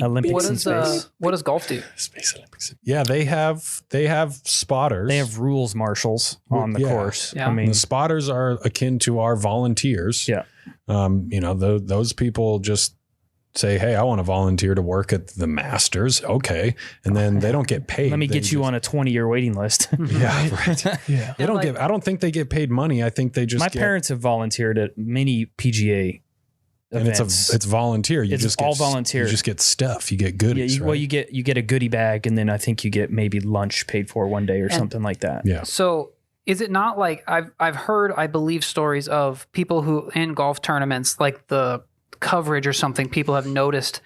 Olympics in space. What does golf do? Space Olympics. Yeah, they have spotters. They have rules marshals on the course. Yeah. I mean, the spotters are akin to our volunteers. Yeah. Those people just say, "Hey, I want to volunteer to work at the Masters." Okay. And then they don't get paid. Let me get you on a 20-year waiting list. Yeah. Right. Yeah. They don't I don't think they get paid money. I think they just My parents have volunteered at many PGA events. And it's volunteer. It's just all volunteer. You just get stuff. You get goodies. Well, you get a goodie bag, and then I think you get maybe lunch paid for one day or something like that. Yeah. So is it not like I've heard, I believe, stories of people who in golf tournaments, like the coverage or something, people have noticed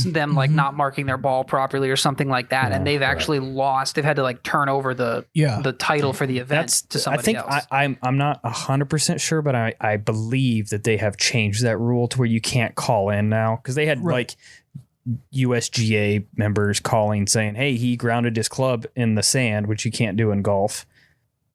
them like not marking their ball properly or something like that, and they've actually lost. They've had to like turn over the title for the event to somebody else. I'm not 100% sure, but I believe that they have changed that rule to where you can't call in now, because they had like USGA members calling saying, "Hey, he grounded his club in the sand," which you can't do in golf.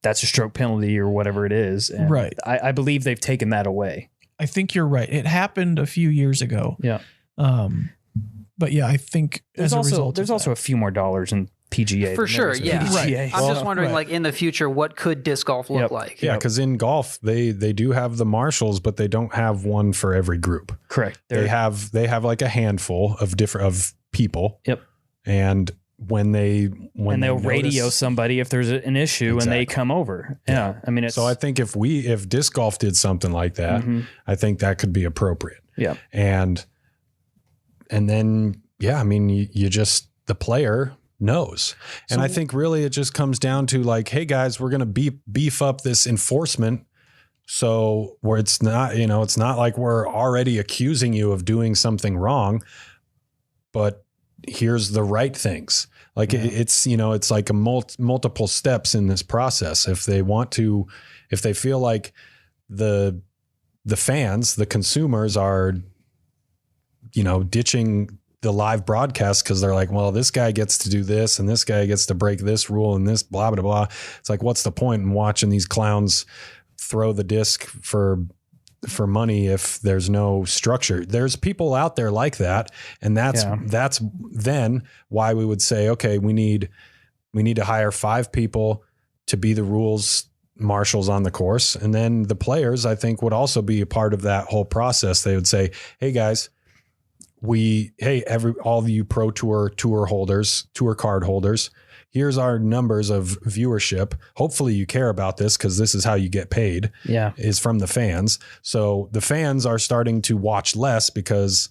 That's a stroke penalty or whatever it is. And I believe they've taken that away. I think you're right. It happened a few years ago. Yeah. But yeah, I think there's also a few more dollars in PGA. For sure, yeah. Right. I'm just wondering, like, in the future, what could disc golf look like? Yeah, because in golf, they do have the marshals, but they don't have one for every group. Correct. They have like a handful of people. Yep. And when they'll radio somebody if there's an issue and they come over. Yeah. I mean, so I think if disc golf did something like that, I think that could be appropriate. Yeah. And then, yeah, I mean, you just, the player knows. And I think really it just comes down to like, hey guys, we're going to beef up this enforcement. So where it's not, it's not like we're already accusing you of doing something wrong, but here's the right things. Like it's like a multiple steps in this process. If they feel like the fans, the consumers are, ditching the live broadcast because they're like, well, this guy gets to do this and this guy gets to break this rule and this blah, blah, blah. It's like, what's the point in watching these clowns throw the disc for money if there's no structure? There's people out there like that. And that's then why we would say, okay, we need to hire 5 people to be the rules marshals on the course. And then the players, I think, would also be a part of that whole process. They would say, hey guys, all of you pro tour holders, tour card holders, here's our numbers of viewership. Hopefully you care about this because this is how you get paid. Yeah. Is from the fans. So the fans are starting to watch less because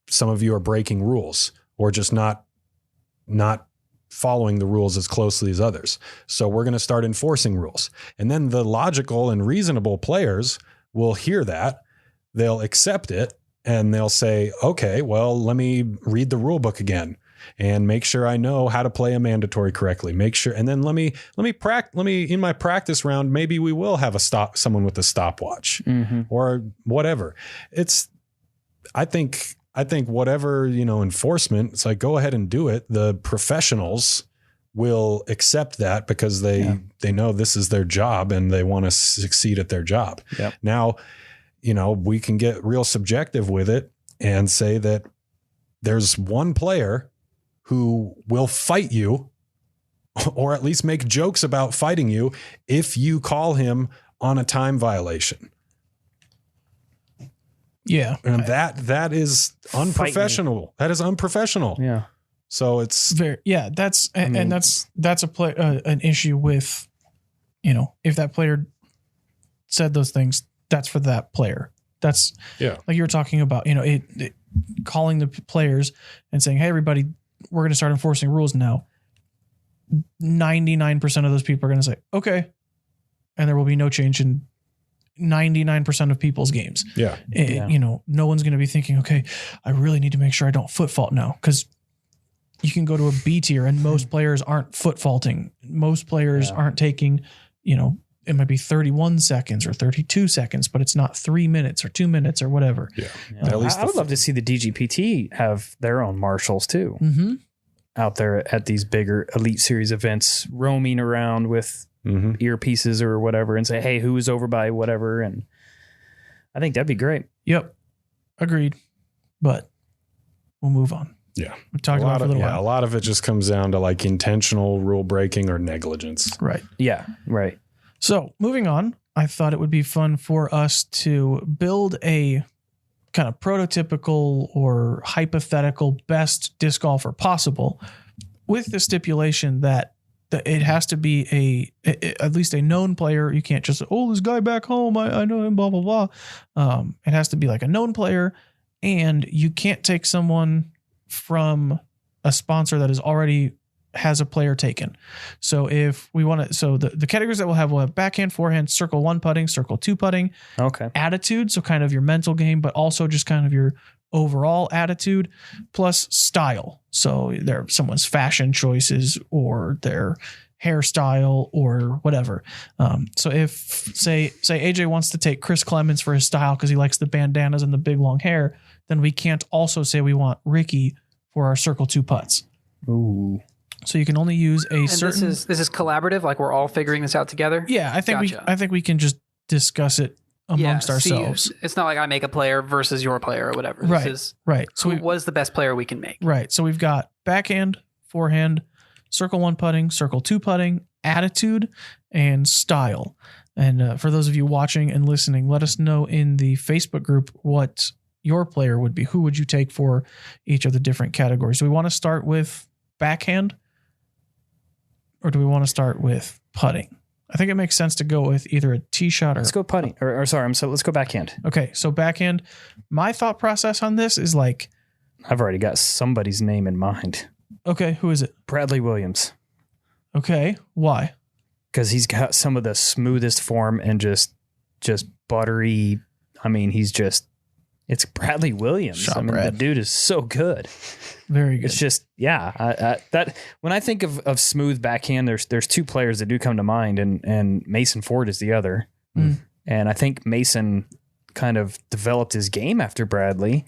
some of you are breaking rules or just not following the rules as closely as others. So we're going to start enforcing rules. And then the logical and reasonable players will hear that. They'll accept it and they'll say, okay, well, let me read the rule book again and make sure I know how to play a mandatory correctly. Make sure, and then let me in my practice round, maybe we will have someone with a stopwatch or whatever. I think whatever, enforcement, it's like, go ahead and do it. The professionals will accept that because they know this is their job and they want to succeed at their job. Yep. Now, we can get real subjective with it and say that there's one player who will fight you or at least make jokes about fighting you if you call him on a time violation. Yeah. And that is unprofessional. That is unprofessional. Yeah. So it's that's an issue with, if that player said those things, that's for that player. That's like you were talking about, calling the players and saying, hey, everybody, we're going to start enforcing rules now. 99% of those people are going to say, okay. And there will be no change in 99% of people's games. Yeah. No one's going to be thinking, okay, I really need to make sure I don't foot fault now. Cause you can go to a B tier and most players aren't foot faulting. Most players aren't taking, it might be 31 seconds or 32 seconds, but it's not 3 minutes or 2 minutes or whatever. Yeah. At least I would love to see the DGPT have their own marshals too, out there at these bigger Elite Series events, roaming around with earpieces or whatever and say, hey, who is over by whatever. And I think that'd be great. Yep. Agreed. But we'll move on. Yeah. We've talked about it for a little while. A lot of it just comes down to like intentional rule breaking or negligence. Right. Yeah. Right. So moving on, I thought it would be fun for us to build a kind of prototypical or hypothetical best disc golfer possible with the stipulation that it has to be at least a known player. You can't just, this guy back home, I know him, blah, blah, blah. It has to be like a known player, and you can't take someone from a sponsor that already has a player taken. So if we want to, the categories that we'll have backhand, forehand, circle 1 putting, circle 2 putting, attitude. So kind of your mental game, but also just kind of your overall attitude, plus style. So there someone's fashion choices or their hairstyle or whatever. So if say AJ wants to take Chris Clemens for his style because he likes the bandanas and the big long hair, then we can't also say we want Ricky for our circle 2 putts. Ooh. So you can only use certain. This is collaborative. Like we're all figuring this out together. Yeah, I think we can just discuss it amongst ourselves. It's not like I make a player versus your player or whatever. Right. This is right. So what is the best player we can make? Right. So we've got backhand, forehand, circle 1 putting, circle 2 putting, attitude, and style. And for those of you watching and listening, let us know in the Facebook group what your player would be. Who would you take for each of the different categories? Do we want to start with backhand, or do we want to start with putting? I think it makes sense to go with either a tee shot or... Let's go putting. Let's go backhand. Okay, so backhand. My thought process on this is like... I've already got somebody's name in mind. Okay, who is it? Bradley Williams. Okay, why? Because he's got some of the smoothest form and just buttery. I mean, it's Bradley Williams. The dude is so good. Very good. It's just, that when I think of smooth backhand, there's two players that do come to mind, and Mason Ford is the other. And I think Mason kind of developed his game after Bradley.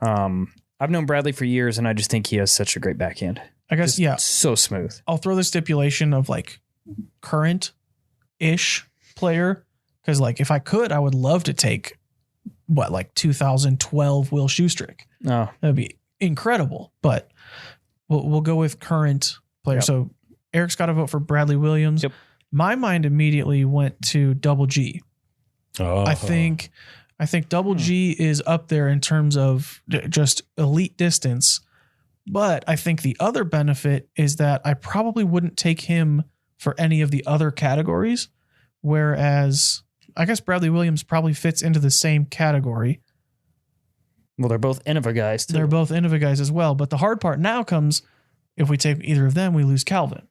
I've known Bradley for years, and I just think he has such a great backhand. I guess, so smooth. I'll throw the stipulation of like current-ish player, because like if I could, I would love to take 2012 Will Schustrick. Oh, that'd be incredible. But we'll go with current player. Yep. So Eric's got to vote for Bradley Williams. Yep. My mind immediately went to Double G. I think Double G is up there in terms of just elite distance. But I think the other benefit is that I probably wouldn't take him for any of the other categories, whereas I guess Bradley Williams probably fits into the same category. Well, they're both Innova guys, too. They're both Innova guys as well. But the hard part now comes, if we take either of them, we lose Calvin.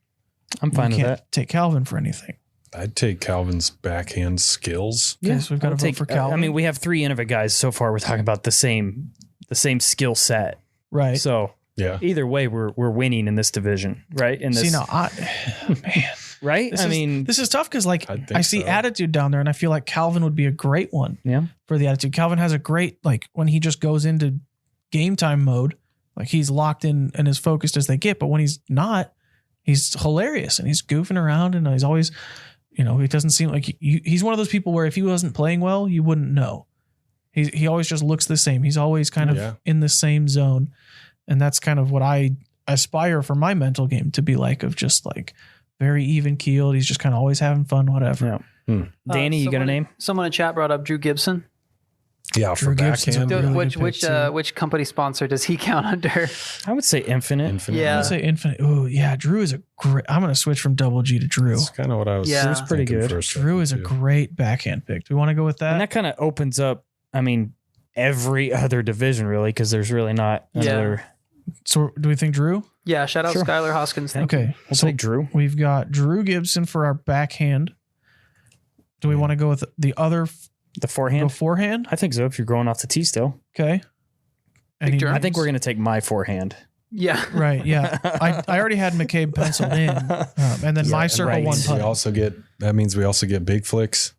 I'm fine with that. Take Calvin for anything. I'd take Calvin's backhand skills. Okay, so we've got to vote for Calvin. I mean, we have 3 Innova guys so far. We're talking about the same skill set. Right. So yeah, either way, we're winning in this division, right? In this, man, right? This is tough because like I see attitude down there, and I feel like Calvin would be a great one. Yeah. For the attitude, Calvin has a great when he just goes into game time mode, like he's locked in and as focused as they get. But when he's not, he's hilarious and he's goofing around, and he's always, he doesn't seem like he's one of those people where if he wasn't playing well, you wouldn't know. He always just looks the same. He's always kind of in the same zone. And that's kind of what I aspire for my mental game to be like, of just like very even keeled. He's just kind of always having fun, whatever. Yeah. Danny, you got a name? Someone in chat brought up Drew Gibson. Yeah, Drew for Gibson's backhand. Which company sponsor does he count under? I would say Infinite. Yeah. I would say Infinite. Oh, yeah. Drew is a great. I'm going to switch from Double G to Drew. That's kind of what I was. Yeah. It's pretty good. Drew is a great backhand pick. Do we want to go with that? And that kind of opens up, every other division, really, because there's really not another. So do we think Drew? Yeah, shout out Skylar Hoskins. Okay. We'll take Drew. We've got Drew Gibson for our backhand. Do we want to go with the other? The forehand? Go forehand? I think so, if you're going off the tee still. Okay. I think we're going to take my forehand. Yeah. Right, yeah. I already had McCabe penciled in. And then my circle one putt. That means we also get big flicks.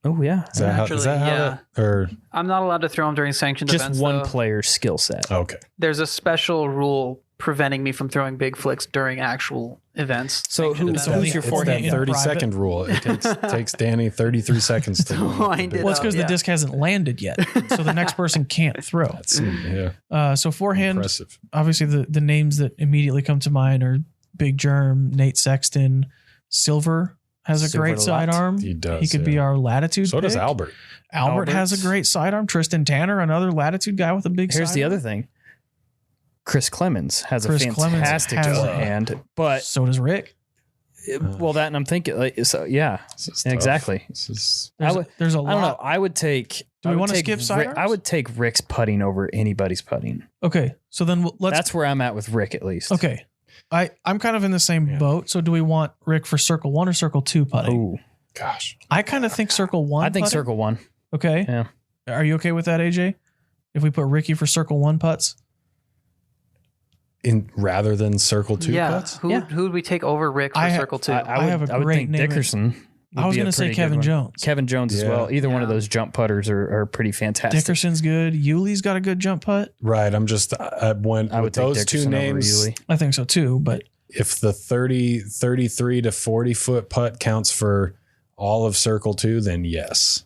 Oh, yeah. Is that how or I'm not allowed to throw them during sanctioned just events. Just one player's skill set. Okay. There's a special rule preventing me from throwing big flicks during actual events. So who's your forehand? 30-second rule. It takes Danny 33 seconds to wind it up. Well, it's because the disc hasn't landed yet, so the next person can't throw. So forehand. Impressive. Obviously, the names that immediately come to mind are Big Germ, Nate Sexton, Silver. Has a great sidearm. He does. He could be our latitude. So does Albert. Albert has a great sidearm. Tristan Tanner, another latitude guy with a big Here's sidearm. the other thing. Chris Clemens has a fantastic hand, but so does Rick. Well, that, and I'm thinking, exactly. There's a lot. I don't know. I would take. Do we want to skip sidearms? I would take Rick's putting over anybody's putting. Okay, so then let's. That's where I'm at with Rick, at least. Okay. I'm kind of in the same boat. So do we want Rick for circle 1 or circle 2 putting? Oh, gosh. I kind of think circle 1. I think putting. circle 1. Okay. Yeah. Are you okay with that, AJ? If we put Ricky for circle 1 putts? Rather than circle 2 putts? Who would we take over Rick for circle 2? I would think name Dickerson. I was going to say Kevin Jones. Kevin Jones as well. Either one of those jump putters are pretty fantastic. Dickerson's good. Yuli's got a good jump putt. Right. I would take those two names. I think so too, but if the 33 to 40 foot putt counts for all of circle 2, then yes.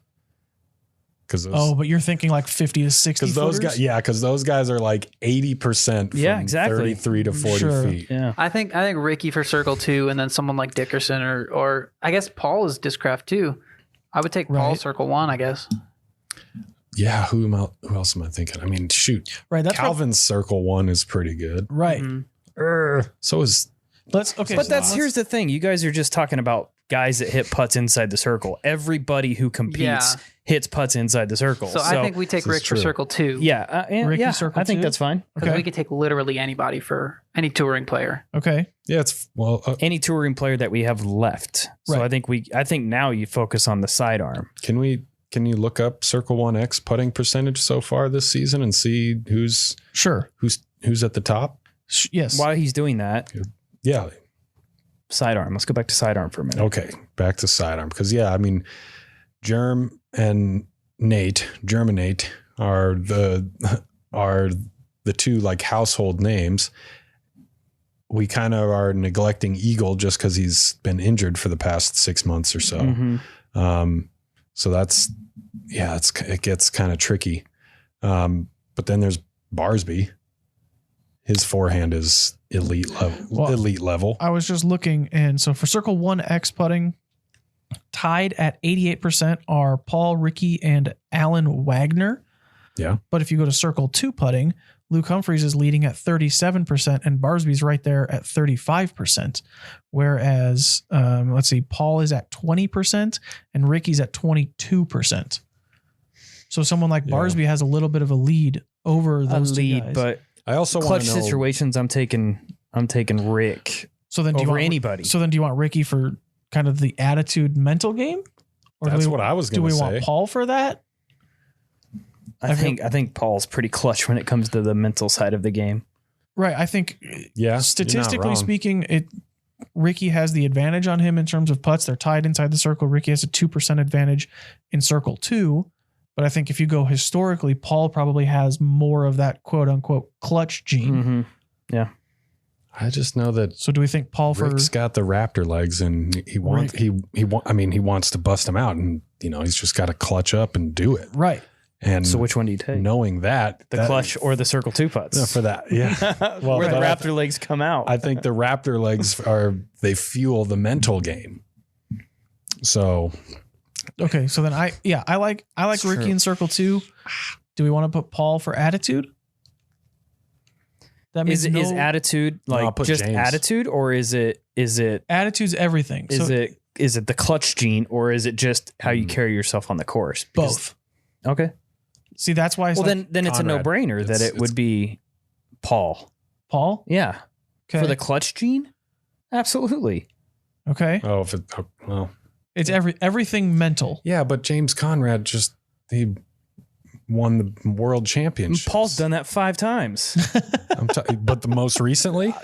Because but you're thinking like 50 to 60 because those footers? guys, because those guys are like 80% from Yeah, exactly. 33 to 40 Sure. feet. Yeah. I think Ricky for Circle 2, and then someone like Dickerson or I guess Paul is Discraft too. I would take Paul Right. Circle 1, I guess. Yeah, who else am I thinking? I mean, shoot, Right. That's Calvin's Circle 1 is pretty good. right. So is But here's the thing. You guys are just talking about guys that hit putts inside the circle. Everybody who competes hits putts inside the circle. So I think we take This is Rick for true. Circle 2. yeah, Ricky Circle I think 2? that's fine. Because Okay. we could take literally anybody for any touring player. Okay. yeah, it's Any touring player that we have left. So Right. I think now you focus on the sidearm. can you look up Circle 1X putting percentage so far this season and see who's Sure. at the top? Yes. While he's doing that, Yeah. sidearm. Let's go back to sidearm for a minute. Okay, back to sidearm because I mean, Germ and Nate are the two like household names. We kind of are neglecting Eagle just because he's been injured for the past 6 months or so. So that's it gets kind of tricky. But then there's Barsby. His forehand is elite level. I was just looking, and so for Circle 1X putting, tied at 88% are Paul, Ricky, and Alan Wagner. Yeah. But if you go to Circle 2 putting, Luke Humphreys is leading at 37%, and Barsby's right there at 35%. Whereas, let's see, Paul is at 20%, and Ricky's at 22%. So someone like Barsby has a little bit of a lead over those two guys. But I also want clutch to know situations, I'm taking Rick so then do you over want anybody. So then do you want Ricky for kind of the attitude mental game? Or That's do we, what I was do going to we say. want Paul for that? I think Paul's pretty clutch when it comes to the mental side of the game. Right. I think Yeah, statistically you're not wrong. speaking, Ricky has the advantage on him in terms of putts. They're tied inside the circle. Ricky has a 2% advantage in Circle 2. But I think if you go historically, Paul probably has more of that quote unquote clutch gene. Yeah. I just know that So do we think Paul for Rick's got the raptor legs, and he wants he wants to bust them out, and he's just got to clutch up and do it. right? And So which one do you take? knowing that The clutch or the Circle 2 putts? for that, yeah. Well, Where the but raptor legs come out. I think the raptor legs they fuel the mental game. So Okay, so then I like Sure. Ricky in Circle 2. Do we want to put Paul for attitude? That means is attitude I'll like put just James. attitude, or is it attitude's everything. is it the clutch gene, or is it just how you carry yourself on the course? Both? Okay. See, that's why. It's Well, like then it's Conrad. a no-brainer that It's- it would be Paul. Paul. Yeah. Okay. For the clutch gene? Absolutely. Okay. Oh, Everything mental. yeah, but James Conrad he won the world championship. Paul's done that 5 times. But the most recently,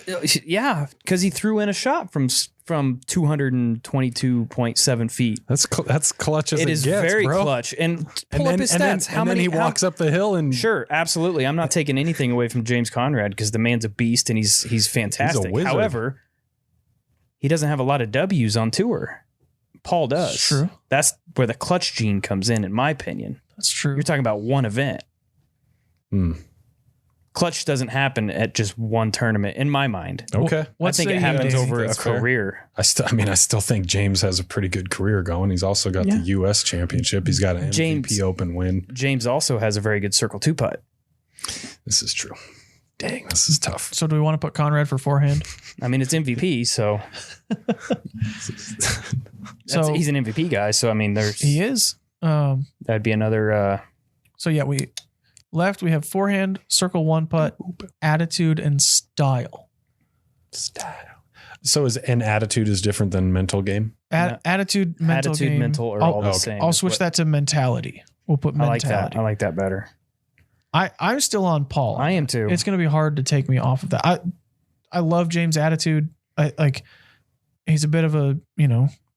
Yeah, because he threw in a shot from 222.7 feet. that's clutch as It is gets, very bro. clutch. And pull And up then, his and then- stats. and then he walks up the hill and Sure, absolutely. I'm not taking anything away from James Conrad because the man's a beast and he's fantastic. wizard. However, he doesn't have a lot of W's on tour. Paul does. True. That's where the clutch gene comes in my opinion. That's true. You're talking about one event. Clutch doesn't happen at just one tournament, in my mind. Okay. I think it happens over a That's fair. career. I still think James has a pretty good career going. He's also got the U.S. championship. He's got an MVP Open win. James also has a very good Circle 2 putt. This is true. Dang, this is tough. So do we want to put Conrad for forehand? I mean, it's MVP, so he's an MVP guy. So I mean, He is. that'd be another. So yeah, we have forehand, Circle 1 putt, attitude, and style. So attitude is different than mental game? Attitude, mental attitude, game. mental are all the same. I'll switch that to mentality. We'll put I like mentality. that. I like that better. I'm still on Paul. I am too. It's going to be hard to take me off of that. I love James' attitude. He's a bit of a,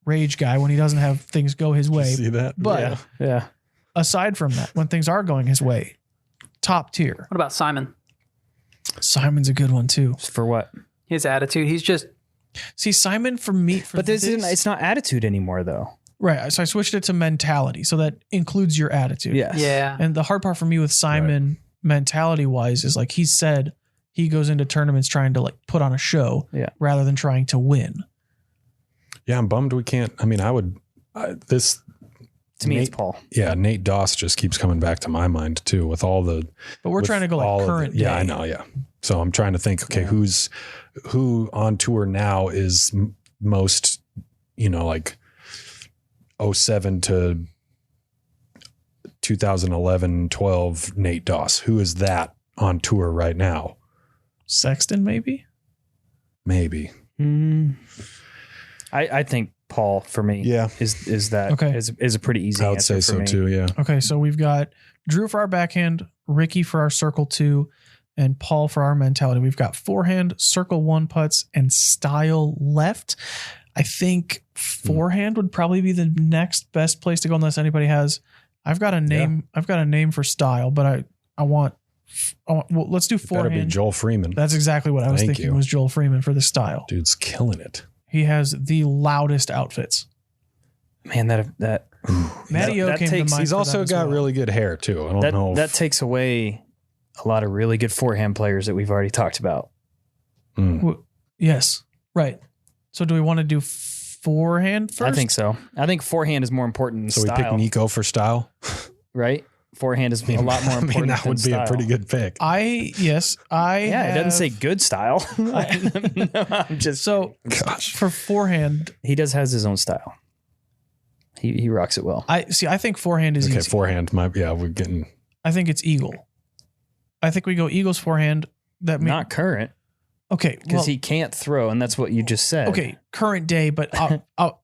rage guy when he doesn't have things go his way. See that? But yeah. aside from that, when things are going his way, top tier. What about Simon? Simon's a good one too. For what? His attitude. He's just See, Simon for me, But it's not attitude anymore, though. Right. So I switched it to mentality. So that includes your attitude. Yes. Yeah. And the hard part for me with Simon mentality wise is like he said he goes into tournaments trying to like put on a show rather than trying to win. Yeah, I'm bummed we can't. I mean, this To me, Nate, it's Paul. Yeah, Nate Doss just keeps coming back to my mind too with all the. But we're trying to go like current day. Yeah, I know. Yeah. So I'm trying to think, okay, who on tour now is most, like 07 to 2011, 12 Nate Doss. Who is that on tour right now? Sexton, maybe? Maybe. I think Paul for me is that okay. is a pretty easy I would answer say for so me. too, yeah. Okay, so we've got Drew for our backhand, Ricky for our circle 2, and Paul for our mentality. We've got forehand, circle 1 putts, and style left. I think forehand would probably be the next best place to go unless anybody has. I've got a name. Yeah. I've got a name for style, but I want well, let's do forehand. Better be Joel Freeman. That's exactly what I was thinking was Joel Freeman for the style. Dude's killing it. He has the loudest outfits. Man, that Matty O came to mind. He's also got really good hair too. I don't know. That takes away a lot of really good forehand players that we've already talked about. Yes, right. So do we want to do forehand first? I think so. I think forehand is more important than style. So we pick Nico for style? Right? Forehand is a lot more important that would be style. A pretty good pick. It doesn't say good style. I'm just for forehand. He has his own style. He rocks it well. I think forehand is easy. Forehand we're getting. I think it's Eagle. I think we go Eagle's forehand. Not current. Okay, because he can't throw, and that's what you just said. Okay, current day, but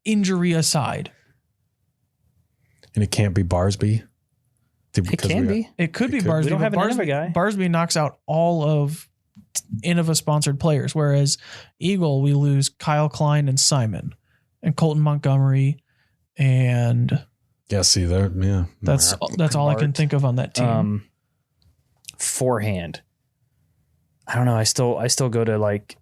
injury aside, and it can't be Barsby. It can be. It could be Barsby. We don't have another guy. Barsby knocks out all of Innova sponsored players, whereas Eagle we lose Kyle Klein and Simon, and Colton Montgomery, and that's all I can think of on that team. Forehand. I don't know. I still go to like.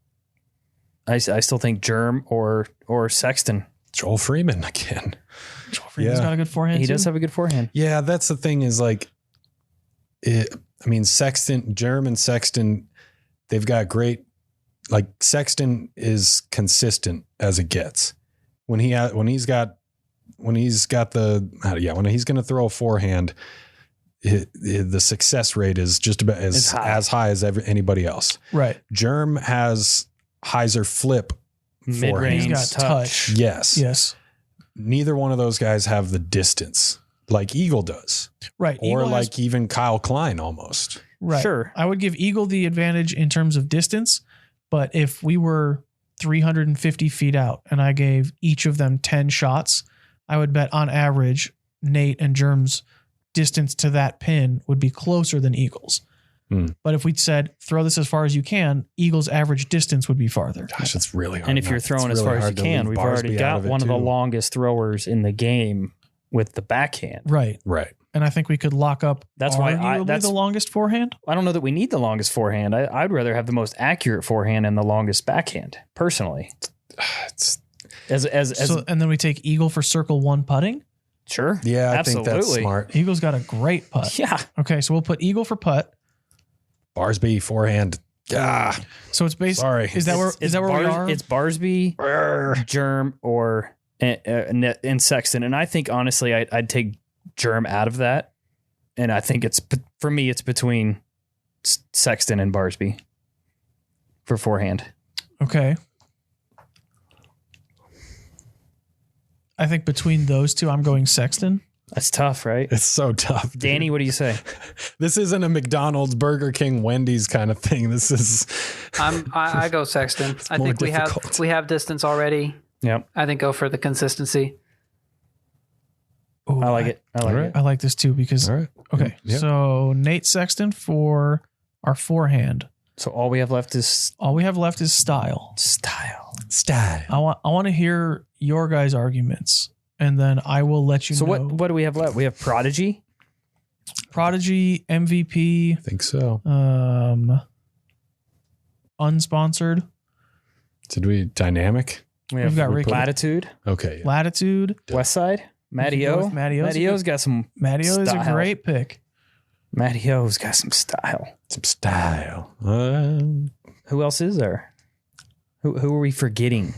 I still think Germ or Sexton. Joel Freeman again. Joel Freeman's got a good forehand. He does have a good forehand. Yeah, that's the thing is like, Sexton, Germ and Sexton, they've got great. Like Sexton is consistent as it gets. When he's going to throw a forehand. The success rate is just about as high as anybody else. Right. Germ has hyzer flip mid-range. He's got touch. Yes. Neither one of those guys have the distance like Eagle does. Right. Or even Kyle Klein almost. Right. Sure. I would give Eagle the advantage in terms of distance, but if we were 350 feet out and I gave each of them 10 shots, I would bet on average Nate and Germ's distance to that pin would be closer than Eagle's. But if we said throw this as far as you can, Eagle's average distance would be farther. Gosh, it's really hard. And if you're throwing as far as you can, we've already got one of the longest throwers in the game with the backhand. Right. And I think we could lock up. That's why that's the longest forehand. I don't know that we need the longest forehand. I'd rather have the most accurate forehand and the longest backhand, personally. And then we take Eagle for circle 1 putting. Sure. Yeah, absolutely. I think that's smart. Eagle's got a great putt. Yeah. Okay, so we'll put Eagle for putt. Barsby forehand. Yeah. So it's based. Sorry. Is that where we are? It's Barsby, Germ, or and Sexton. And I think honestly, I'd take Germ out of that. And I think for me, it's between Sexton and Barsby for forehand. Okay. I think between those two, I'm going Sexton. That's tough, right? It's so tough. Dude. Danny, what do you say? This isn't a McDonald's, Burger King, Wendy's kind of thing. This is. I go Sexton. I think we have distance already. Yep. I think go for the consistency. Ooh, I like it. I like this too because. All right. Okay. Yep. So Nate Sexton for our forehand. So all we have left is style. I want to hear your guys' arguments, and then I will let you know. So what do we have left? We have Prodigy, MVP. I think so. Unsponsored. Did we Dynamic? We've got Ricky. Latitude, Okay. Yeah. Latitude. West Side, Matty-O. Matty-O's got some Matty-O is a style. great pick. Matty-O's got some style. Some style. Who else is there? Who are we forgetting?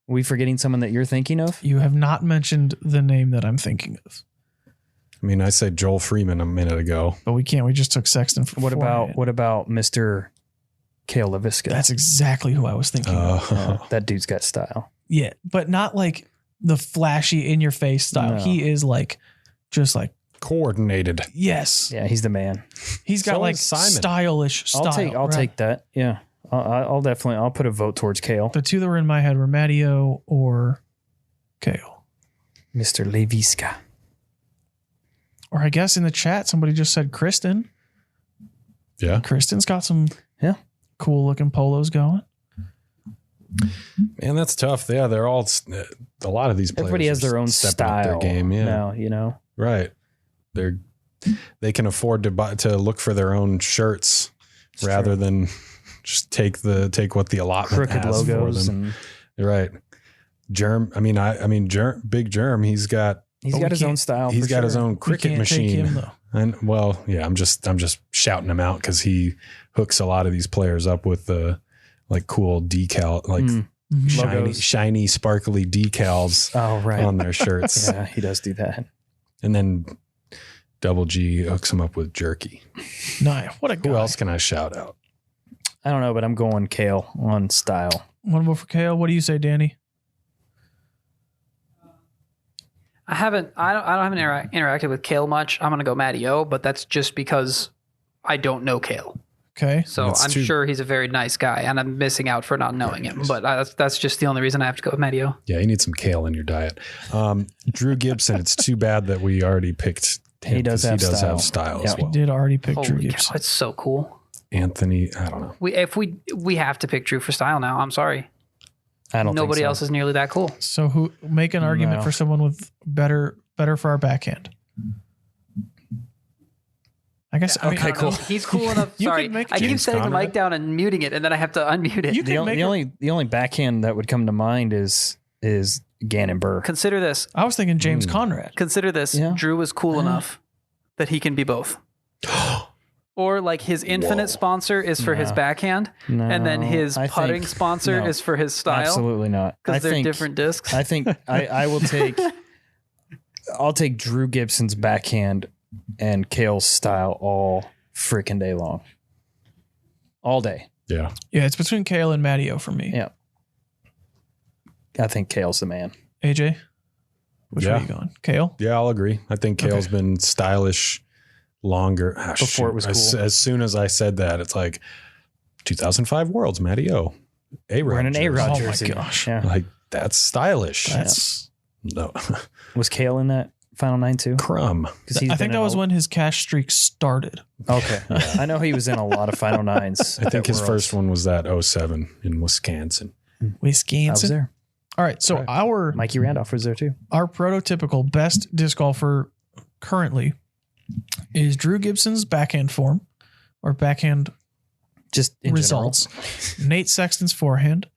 Are we forgetting someone that you're thinking of? You have not mentioned the name that I'm thinking of. I mean, I said Joel Freeman a minute ago. But we can't. We just took Sexton. What about Mr. Kale LaVisca? That's exactly who I was thinking of. That dude's got style. Yeah, but not like the flashy in your face style. No. He is like, just like, Coordinated. yes. Yeah, he's the man. He's got So like is Simon. stylish style. I'll right? take that. Yeah, I'll put a vote towards Kale. The two that were in my head were Matty-O or Kale. Mr. LaVisca. Or I guess in the chat, somebody just said Kristen. Yeah. Kristen's got some cool looking polos going. Man, that's tough. Yeah, they're all a lot of these players. Everybody has are their own stepping up style. their game. Yeah. Now, you know. Right. They can afford to look for their own shirts rather than just take what the allotment Crooked has logos for them. and Right. Germ. I mean, Big Germ. He's got his own style. He's for got his sure. own We cricket can't take machine. him, though. And well, yeah, I'm just shouting him out because he hooks a lot of these players up with the like cool decal, like Logos. shiny, sparkly decals Oh, right. on their shirts. Yeah, he does do that. And then Double G hooks him up with jerky. Nice. What a guy. Who else can I shout out? I don't know, but I'm going Kale on style. One more for Kale. What do you say, Danny? I haven't interacted with Kale much. I'm gonna go Matty-O, but that's just because I don't know Kale. Okay. So That's I'm too- sure he's a very nice guy, and I'm missing out for not knowing him. But that's just the only reason I have to go with Matty-O. Yeah, you need some kale in your diet. Drew Gibson. It's too bad that we already picked him. He does 'cause have style. style Yeah. as well. Did already pick Drew Holy Gibson. cow, it's so cool. Anthony, I don't know. We have to pick Drew for style now. I'm sorry. I don't Nobody think so. else is nearly that cool. So who make an argument No. for someone with better for our backhand? I guess. I mean, I don't know. He's cool enough. You Sorry, could make I keep James setting the Conrad. mic down and muting it, and then I have to unmute it. You The, could on- make the only backhand that would come to mind is Gannon Burr. Consider this. I was thinking James Conrad. Consider this. Yeah. Drew is cool enough that he can be both. Or like his infinite sponsor is for his backhand, and then his I putting think- sponsor no. is for his style. Absolutely not. Because they're different discs. I think I will take. I'll take Drew Gibson's backhand and Kale's style all freaking day long, all day. Yeah. Yeah, it's between Kale and Matty-O for me. Yeah, I think Kale's the man. AJ, which way Yeah. are you going? Kale? Yeah, I'll agree. I think Kale's been stylish longer. Before it was cool. As soon as I said that, it's like 2005 Worlds, Matty-O. A-Rod We're in an A-Rod Oh my jersey. gosh. Yeah. Like, that's stylish. That's. No. Was Kale in that Final Nine too? Crumb. Because I think that was when his cash streak started. Okay, I know he was in a lot of Final Nines. I think his first one was that 07 in Wisconsin. I was Wisconsin. there. All right, so Right. Mikey Randolph was there too. our prototypical best disc golfer currently is Drew Gibson's backhand form or backhand Just in results. Nate Sexton's forehand,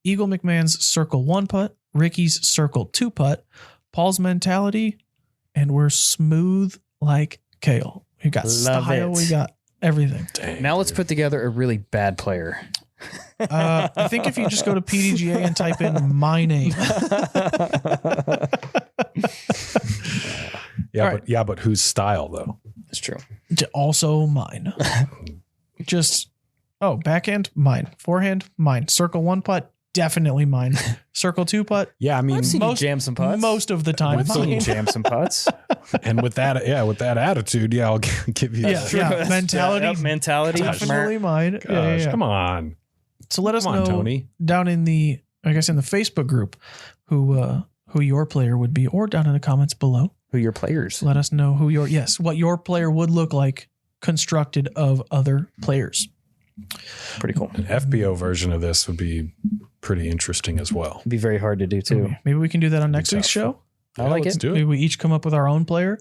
Eagle McMahon's circle 1 putt, Ricky's circle 2 putt, Paul's mentality, and we're smooth like Kale. We got Love style, it. we got everything. Dang, Now let's dude. put together a really bad player. I think if you just go to PDGA and type in my name, But whose style though? It's true. also mine. Just, backhand, mine. Forehand, mine. Circle 1 putt, definitely mine. Circle 2 putt, Yeah, I mean, I've seen you most- jam some putts. most of the time. I've seen you mine. jam some putts. and with that attitude, yeah, I'll give you. Yeah, that. yeah. Mentality, Yep, mentality. definitely mine. Yeah, Gosh, yeah. come on, So let us come on, know Tony. down in the, I guess in the Facebook group, who your player would be, or down in the comments below. Who are your players? Let us know what your player would look like constructed of other players. Pretty cool. An FBO version of this would be pretty interesting as well. It'd be very hard to do too. Maybe we can do that on next Be week's tough. show. I like let's it. do Maybe it. we each come up with our own player,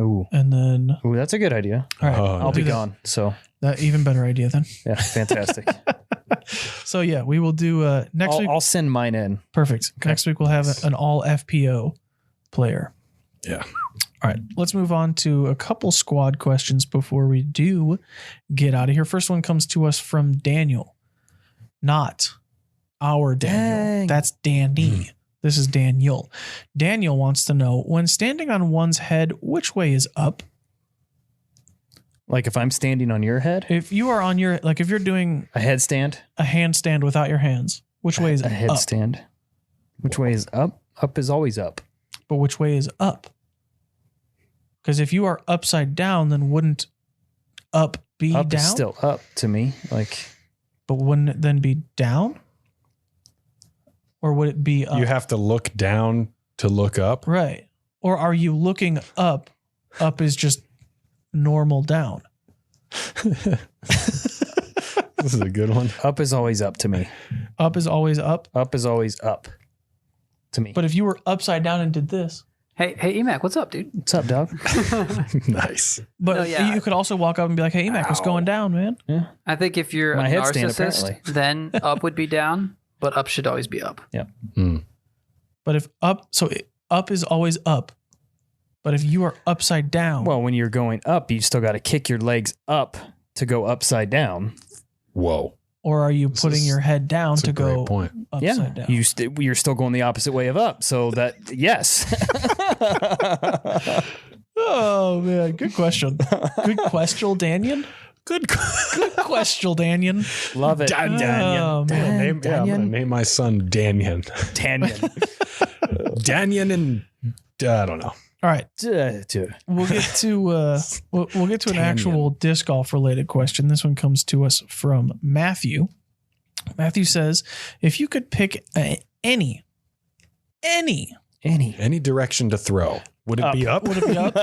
Ooh, and then that's a good idea. all right, Oh, I'll do be that. gone. So That even better idea then. yeah, fantastic. So yeah, we will do next week. I'll send mine in. Perfect. Okay. Next week we'll have an all FPO player. Yeah. All right, let's move on to a couple squad questions before we do get out of here. First one comes to us from Daniel, not our Daniel. Dang. That's Danny. This is Daniel. Daniel wants to know, when standing on one's head, which way is up? Like if I'm standing on your head, If you are on your, like if you're doing a headstand, a handstand without your hands, which way is a up? headstand. Which way is up? Up is always up. But which way is up? Because if you are upside down, then wouldn't up be Up down? is still up to me. Like But wouldn't it then be down? Or would it be up? You have to look down to look up. Right. Or are you looking up? Up is just normal down. This is a good one. up is always up to me. Up is always up. Up is always up to me. But if you were upside down and did this, Hey, Emac, what's up, dude? What's up, dog? Nice. but No, yeah. you could also walk up and be like, "Hey, Emac, what's going down, man?" Yeah. I think if you're My a headstand, narcissist, apparently. then up would be down, but up should always be up. But if up is always up. But if you are upside down, Well, when you're going up, you still got to kick your legs up to go upside down. Whoa. or are you This putting is- your head down That's to a great go point. upside down? You're still going the opposite way of up. So that, yes. Oh man, good question. Good question, Daniel. Good question, Daniel. Love it. Oh man. I'm gonna name my son Danyan. Tanyan. Danyan and I don't know. All right, Dude. we'll get to we'll get to an Tanyan. actual disc golf related question. This one comes to us from Matthew. Matthew says, if you could pick any Any direction to throw. Would it be up? would it be up?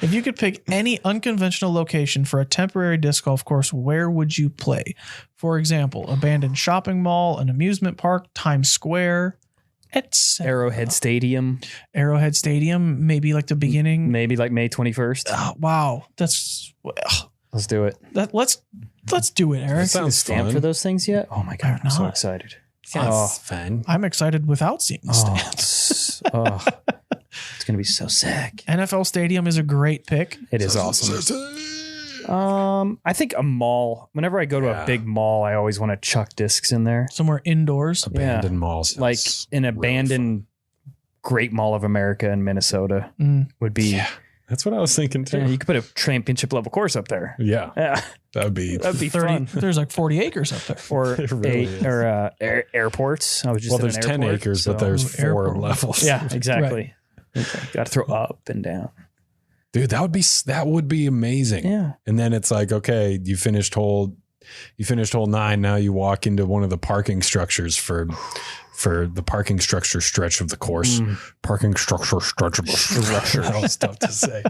If you could pick any unconventional location for a temporary disc golf course, where would you play? For example, abandoned shopping mall, an amusement park, Times Square, etc. Arrowhead Stadium. Arrowhead Stadium, maybe like the beginning. Maybe like May 21st. Oh, wow, that's Let's do it. let's do it, Eric. That The sounds stamp fun. for those things yet? Oh my God. I've I'm so not. excited. Sounds fun. I'm excited without seeing the stamp. It's going to be so sick. NFL Stadium is a great pick. It is awesome. I think a mall. Whenever I go to a Yeah. big mall, I always want to chuck discs in there. Somewhere indoors. Abandoned malls. Like That's an really abandoned Great Mall of America in Minnesota Mm. would be. Yeah. That's what I was thinking too. Yeah, you could put a championship level course up there. Yeah. Yeah, That'd be that'd be 30. fun. There's like 40 acres up there. Or It really is. airports. I was just well, at there's an 10 airport, acres, so- but there's Ooh, 4 airport. levels. Yeah, exactly. Got to throw up and down. Dude, that would be amazing. Yeah. And then it's like, okay, you finished hole 9. Now you walk into one of the parking structures for the parking structure stretch of the course. Parking structure stretch of the structure. That was tough to say.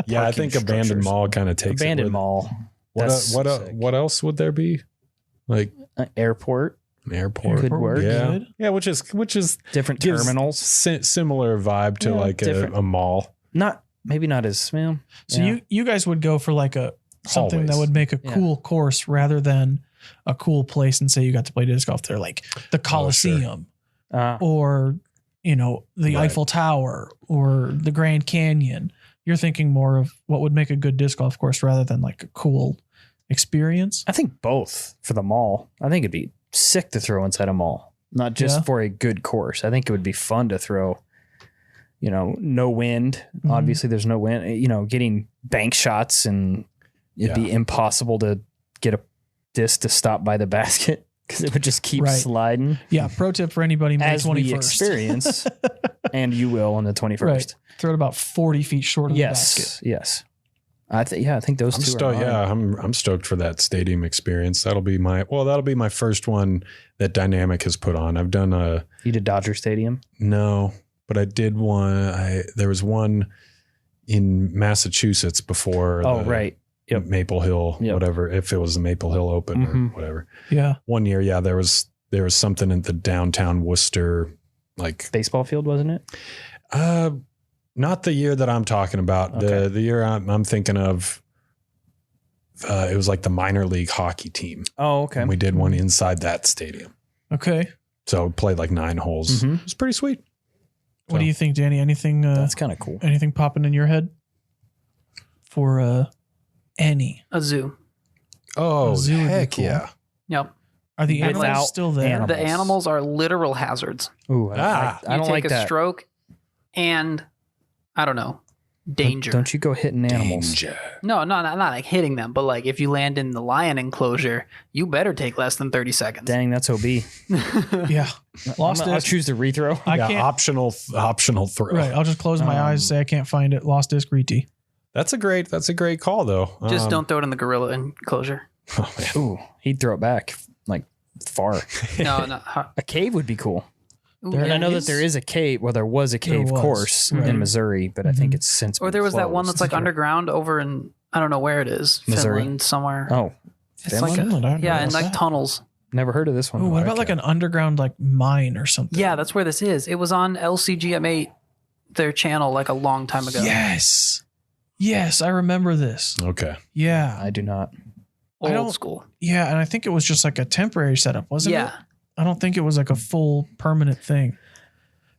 Yeah, I Parking think abandoned structures. mall kind of takes Abandoned it with mall. What That's sick. what else would there be? Like Airport. an airport. Could work. Yeah. Good. Yeah, which is Different gives terminals. similar vibe to Yeah, like different. a mall. Maybe not as, well. So yeah. you guys would go for like something that Always. would make a Yeah. cool course rather than a cool place and say you got to play disc golf there, like the Coliseum or the Right. Eiffel Tower or the Grand Canyon. You're thinking more of what would make a good disc golf course rather than like a cool experience. I think both for the mall. I think it'd be sick to throw inside a mall, not just Yeah. for a good course. I think it would be fun to throw, no wind. Mhm. Obviously there's no wind, getting bank shots, and it'd be impossible to get a disc to stop by the basket because it would just keep Right. sliding, Yeah. Pro tip for anybody May as we 21st. experience, and you will on the 21st. Right. Throw it about 40 feet short of the basket. Yes. I think those I'm two stoked. are mine. Yeah, I'm stoked for that stadium experience. That'll be my first one that Dynamic has put on. I've done You did Dodger Stadium. no, but I did one. There was one in Massachusetts before. Oh, the right. Yep. Maple Hill, Yep. whatever. If it was the Maple Hill Open Mhm. or whatever. Yeah. One year, yeah, there was something in the downtown Worcester, like Baseball field, wasn't it? not the year that I'm talking about. Okay. The year I'm thinking of it was like the minor league hockey team. Oh, okay. And we did one inside that stadium. Okay. So played like 9 holes. Mhm. It was pretty sweet. What do you think, Danny? Anything? That's kind of cool. Anything popping in your head for any? A zoo. Oh, A zoo would be heck cool. yeah. Yep. Are the Without animals still there? animals. The animals are literal hazards. Ooh, Ah. I don't you like take a that. stroke and I don't know, danger. Don't you go hitting animals? Danger. No, not like hitting them, but like if you land in the lion enclosure, you better take less than 30 seconds. Dang, that's OB. Yeah. Lost I'll disc. choose the rethrow. I Yeah, can't. optional throw. Right. I'll just close my eyes, say I can't find it. Lost disc, re-tee. That's a great call though. Just don't throw it in the gorilla enclosure. Oh, man. Ooh, he'd throw it back like far. No, no. A cave would be cool. Ooh, And yeah, I know it that is. there is a cave. Well, there was a cave was, course right. in Missouri, but I think it's since Or been there was that one closed. that's like underground over in, I don't know where it is. Missouri? Finland somewhere. Oh, it's like Finland? I don't know yeah, in about like that. tunnels. never heard of this one. Ooh, what about like an underground like mine or something? Yeah, that's where this is. It was on LCGM8, their channel, like a long time ago. Yes. Yes, I remember this. Okay. Yeah. I do not. I don't- Old school. Yeah, and I think it was just like a temporary setup, wasn't it? Yeah. I don't think it was like a full permanent thing.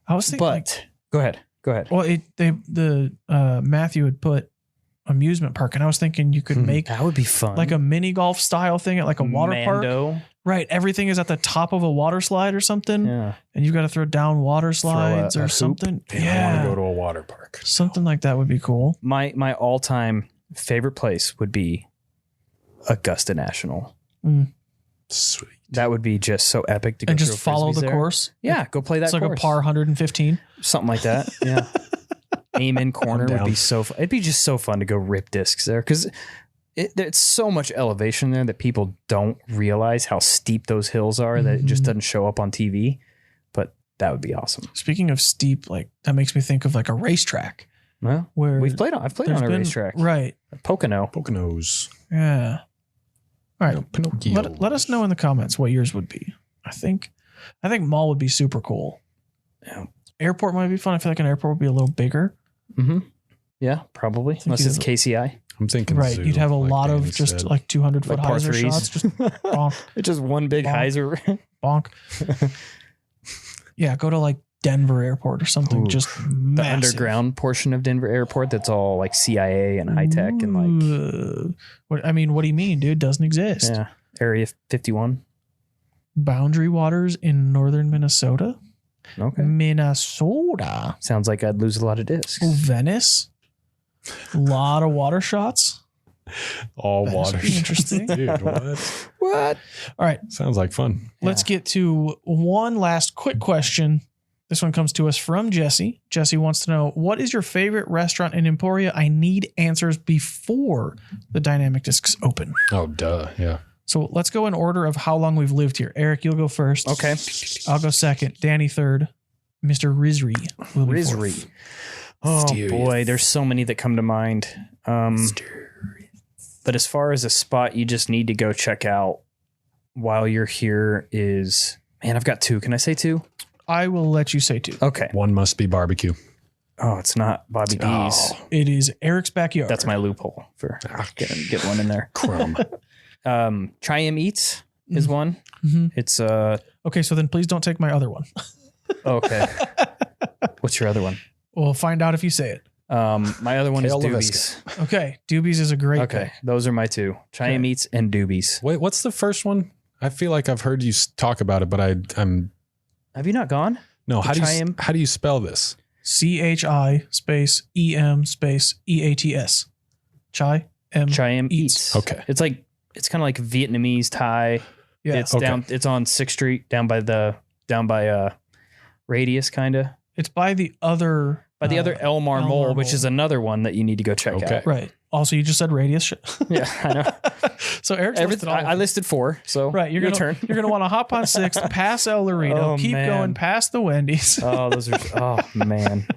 I was thinking, But go ahead. Go ahead. well, Matthew had put amusement park, and I was thinking you could make That would be fun. like a mini golf style thing at like a water park. Mando. Right, everything is at the top of a water slide or something, Yeah. and you've got to throw down water slides a or hoop. something. Man, I Yeah, want to go to a water park. something like that would be cool. My all time favorite place would be Augusta National. Sweet. That would be just so epic to go And throw just follow frisbees the there. course. Yeah, go play that It's like course. a par 115. Something like that. Yeah. Aim in corner I'm would be down. so fun. It'd be just so fun to go rip discs there because there's so much elevation there that people don't realize how steep those hills are that it just doesn't show up on TV. But that would be awesome. Speaking of steep, like that makes me think of like a racetrack Well, where I've played on there's a been- racetrack. Right. Pocono. Poconos. Yeah. All right. Pinocchio. Let us know in the comments what yours would be. I think mall would be super cool. Yeah. Airport might be fun. I feel like an airport would be a little bigger. Mm-hmm. Yeah, probably. think Unless it's you'd- KCI. I'm thinking Right. zoo, You'd have a like lot of Danny just said. like 200 foot Like par hyzer threes. shots. Just bonk, It's just one big Bonk. hyzer. bonk. Yeah. Go to like Denver airport or something. Ooh. Just The massive. underground portion of Denver Airport that's all like CIA and high tech and like what do you mean, dude? Doesn't exist. yeah, Area 51. Boundary waters in northern Minnesota. Okay. Minnesota. Sounds like I'd lose a lot of discs. Oh, Venice. A lot of water shots. All Venice water. would be interesting. Dude, what? What? All right. Sounds like fun. Let's get to one last quick question. This one comes to us from Jesse. Jesse wants to know, what is your favorite restaurant in Emporia? I need answers before the dynamic discs open. Oh, duh. Yeah. So let's go in order of how long we've lived here. Eric, you'll go first. Okay. I'll go second. Danny third. Mr. Rizri will be Rizri. fourth. Oh Mysterious. boy, there's so many that come to mind. But as far as a spot you just need to go check out while you're here is, man, I've got two. Can I say two? I will let you say two. Okay. One must be barbecue. Oh, it's not Bobby D's. Oh, It is Eric's backyard. That's my loophole for get one in there. crumb. Triam Eats is one. Mhm. It's Okay, so then please don't take my other one. okay. What's your other one? We'll find out if you say it. My other one Kale is LaVisca. Doobies. Okay, Doobies is a great Okay, pick. those are my two. Triam Okay. Eats and Doobies. Wait, what's the first one? I feel like I've heard you talk about it, but I'm Have you not gone? no. The How Triam? do you spell this? CHI space EM space EATS. Chai M. Triam Eats. Eats. Okay. It's kind of like Vietnamese Thai. Yeah, It's Okay. down. It's on 6th Street, down by Radius, kind of it's by the other. by the other Elmar Elmar Mole, which Mole. is another one that you need to go check Okay. out. Right. Also, you just said radius. Yeah, I know. So Eric's listed all of I them. listed 4. So Right, you're your gonna turn. you're gonna want to hop on 6th, pass El Dorito, Oh, keep man. going past the Wendy's. Oh, those are. Oh man.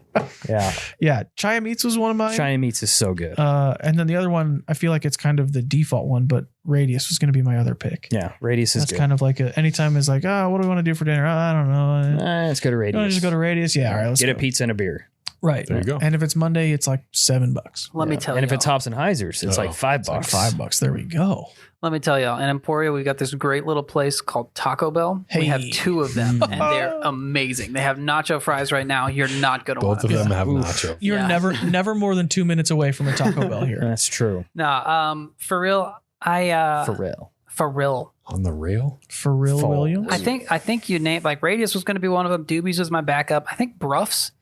Yeah, Yeah, Chai Meats was one of mine. Triam Eats is so good. And then the other one, I feel like it's kind of the default one, but Radius was going to be my other pick. Yeah, Radius is That's good. kind of like anytime it's like, oh, what do we want to do for dinner? I don't know. Let's go to You want to Radius. just go to Radius? Yeah, all right, let's Get a go. pizza and a beer. Right. There you go. And if it's Monday, it's like $7. Let me tell you. And if it's Hops and Heisers, it's like $5. It's like $5. There we go. Let me tell y'all, in Emporia, we've got this great little place called Taco Bell. We have Hey. 2 of them, and they're amazing. They have nacho fries right now. You're not going to want Both of them have nacho. You're Yeah. never more than 2 minutes away from a Taco Bell here. That's true. Nah, for real, For real. for real. On the rail? For real, Fall. Williams? I think you named, like, Radius was going to be one of them. Doobies was my backup. I think Bruff's,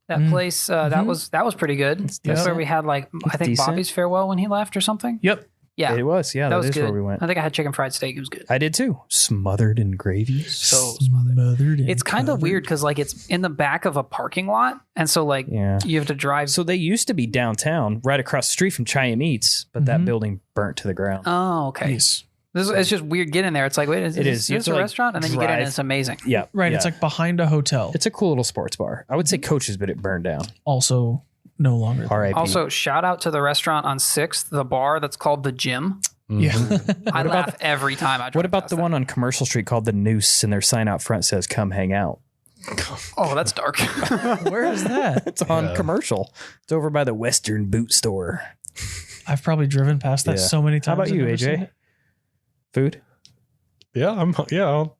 that place, that was pretty good. That's decent. where we had, like, I think decent. Bobby's farewell when he left or something. Yep. Yeah, It was. Yeah, that was is good. where we went. I think I had chicken fried steak. It was good. I did too. Smothered in gravy. So Smothered and it's kind of covered. weird because, like, it's in the back of a parking lot, and so, like, Yeah. you have to drive. So they used to be downtown, right across the street from Cheyenne Eats, but that building burnt to the ground. Oh, okay. Nice. It's just weird getting there. It's like, wait, is It this, is. You have this to, a like, restaurant? And then you get in and drive. it's amazing. Yeah. Right. yeah. It's like behind a hotel. It's a cool little sports bar. I would say Coach's, but it burned down. Also no longer. R.I.P. Also, shout out to the restaurant on 6th, the bar that's called The Gym. Yeah. I laugh every time I drive What about past the that. one on Commercial Street called the Noose, and their sign out front says "Come hang out"? Oh, that's dark. Where is that? It's on Commercial. It's over by the Western Boot Store. I've probably driven past that Yeah. so many How times. about you, I've never seen AJ? it. Food? Yeah, I'll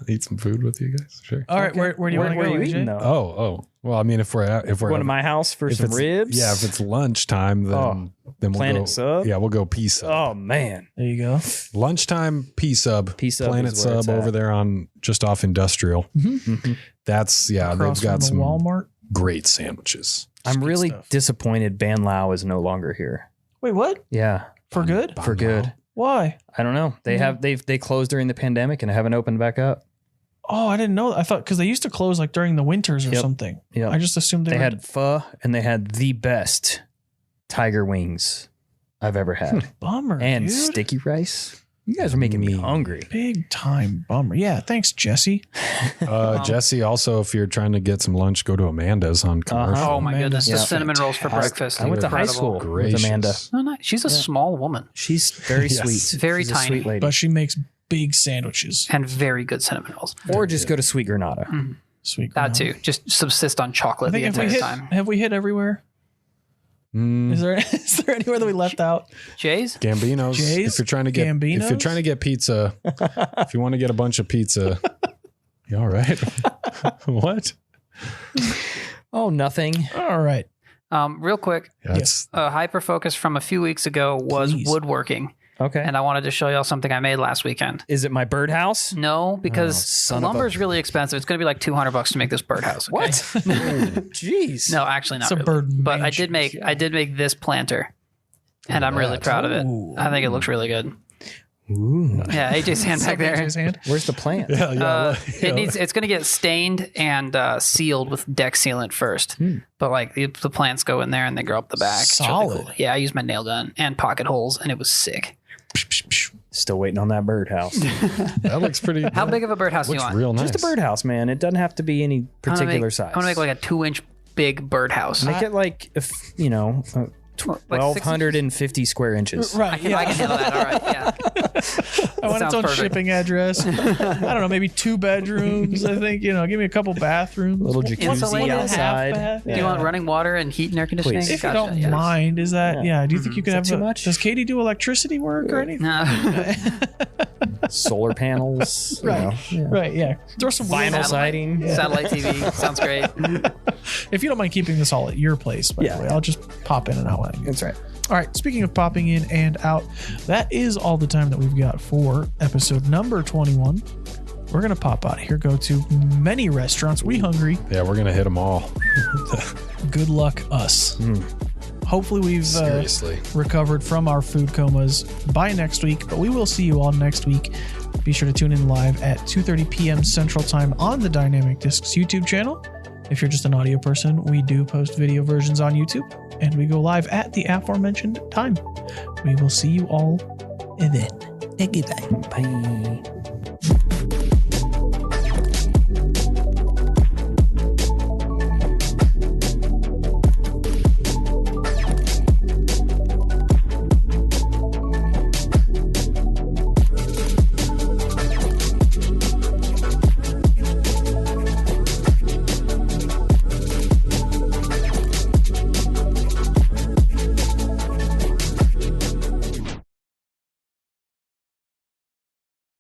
eat some food with you guys. Sure. All right. Where do you want to Where go, are you AJ? eating though? Oh. Well, I mean, if we're Going to my house for if some it's- ribs? Yeah, if it's lunchtime, then we'll Planet go. Sub? Yeah, we'll go P Sub. Oh man, There you go. Lunchtime P Sub. P Sub Planet is where it's Sub over at. there on just off Industrial. That's Across they've got from the some Walmart. great sandwiches. I'm good really stuff. disappointed. Ban Lao is no longer here. Wait, what? Yeah, For good? for good. Why? I don't know. They closed during the pandemic and haven't opened back up. Oh, I didn't know. I thought because they used to close like during the winters or Yep. something. Yep. I just assumed They were- had pho and they had the best tiger wings I've ever had, bummer and dude. sticky rice. You guys are making me hungry. Big time bummer. Yeah, thanks, Jesse. Jesse, also, if you're trying to get some lunch, go to Amanda's on Commercial. Oh, my goodness. Yeah. The cinnamon rolls for breakfast. I went to high Incredible. school with Amanda. Oh, nice. She's a small woman She's very Yes. sweet. Very She's a tiny. sweet lady. But she makes big sandwiches. and very good cinnamon rolls. Or just go to Sweet Granada. Sweet. That too. Just subsist on I chocolate the think entire time. have we hit everywhere? Mm, Is there anywhere that we left out? Jay's? Gambino's. Jay's? If you're trying to get pizza, if you want to get a bunch of pizza, you all right? What? Oh, nothing. All right. Real quick, Yeah, it's a hyper focus from a few weeks ago was Please. woodworking. Okay. And I wanted to show y'all something I made last weekend. Is it my birdhouse? No, because son of a- lumber is really expensive. It's going to be like $200 to make this birdhouse. Okay? What? Jeez. No, actually not It's a really. bird But mansion. I did make this planter, and I'm really that. proud of it. Ooh. I think it looks really good. Ooh. Yeah, AJ's hand back there. AJ's hand. Where's the plant? It's going to get stained and sealed with deck sealant first. But like the plants go in there and they grow up the back. It's really Solid. cool. Yeah, I used my nail gun and pocket holes, and it was sick. Still waiting on that birdhouse. that looks pretty. How big of a birdhouse do you Looks want? real nice. Just a birdhouse, man. It doesn't have to be any I'm gonna particular make- size. I'm gonna make like a 2-inch big birdhouse. Make it like, if, you know, Like 1,250 square inches. Right. I can yeah. handle that. All right. Yeah. I want its Sounds own perfect. shipping address. I don't know, maybe 2 bedrooms. I think, give me a couple bathrooms. Little One- jacuzzi one and a half outside. bath. Do you want running water and heat and air conditioning? Please. If you Gotcha, don't yeah. mind, is that, Yeah. do you think you could Is have that too much? Does Katie do electricity work or anything? No. Solar panels. you Right. know, yeah. Right, yeah. Throw some Vinyl wheels- siding. Satellite TV sounds great. If you don't mind keeping this all at your place, by Yeah. the way, I'll just pop in and out when I get. That's right. All right, speaking of popping in and out, that is all the time that we've got for episode number 21. We're going to pop out of here, go to many restaurants. We hungry. Yeah, we're gonna hit them all. Good luck, us. Hopefully, we've Seriously. recovered from our food comas by next week, but we will see you all next week. Be sure to tune in live at 2:30 p.m. Central Time on the Dynamic Discs YouTube channel. If you're just an audio person, we do post video versions on YouTube, and we go live at the aforementioned time. We will see you all then. Goodbye. Bye.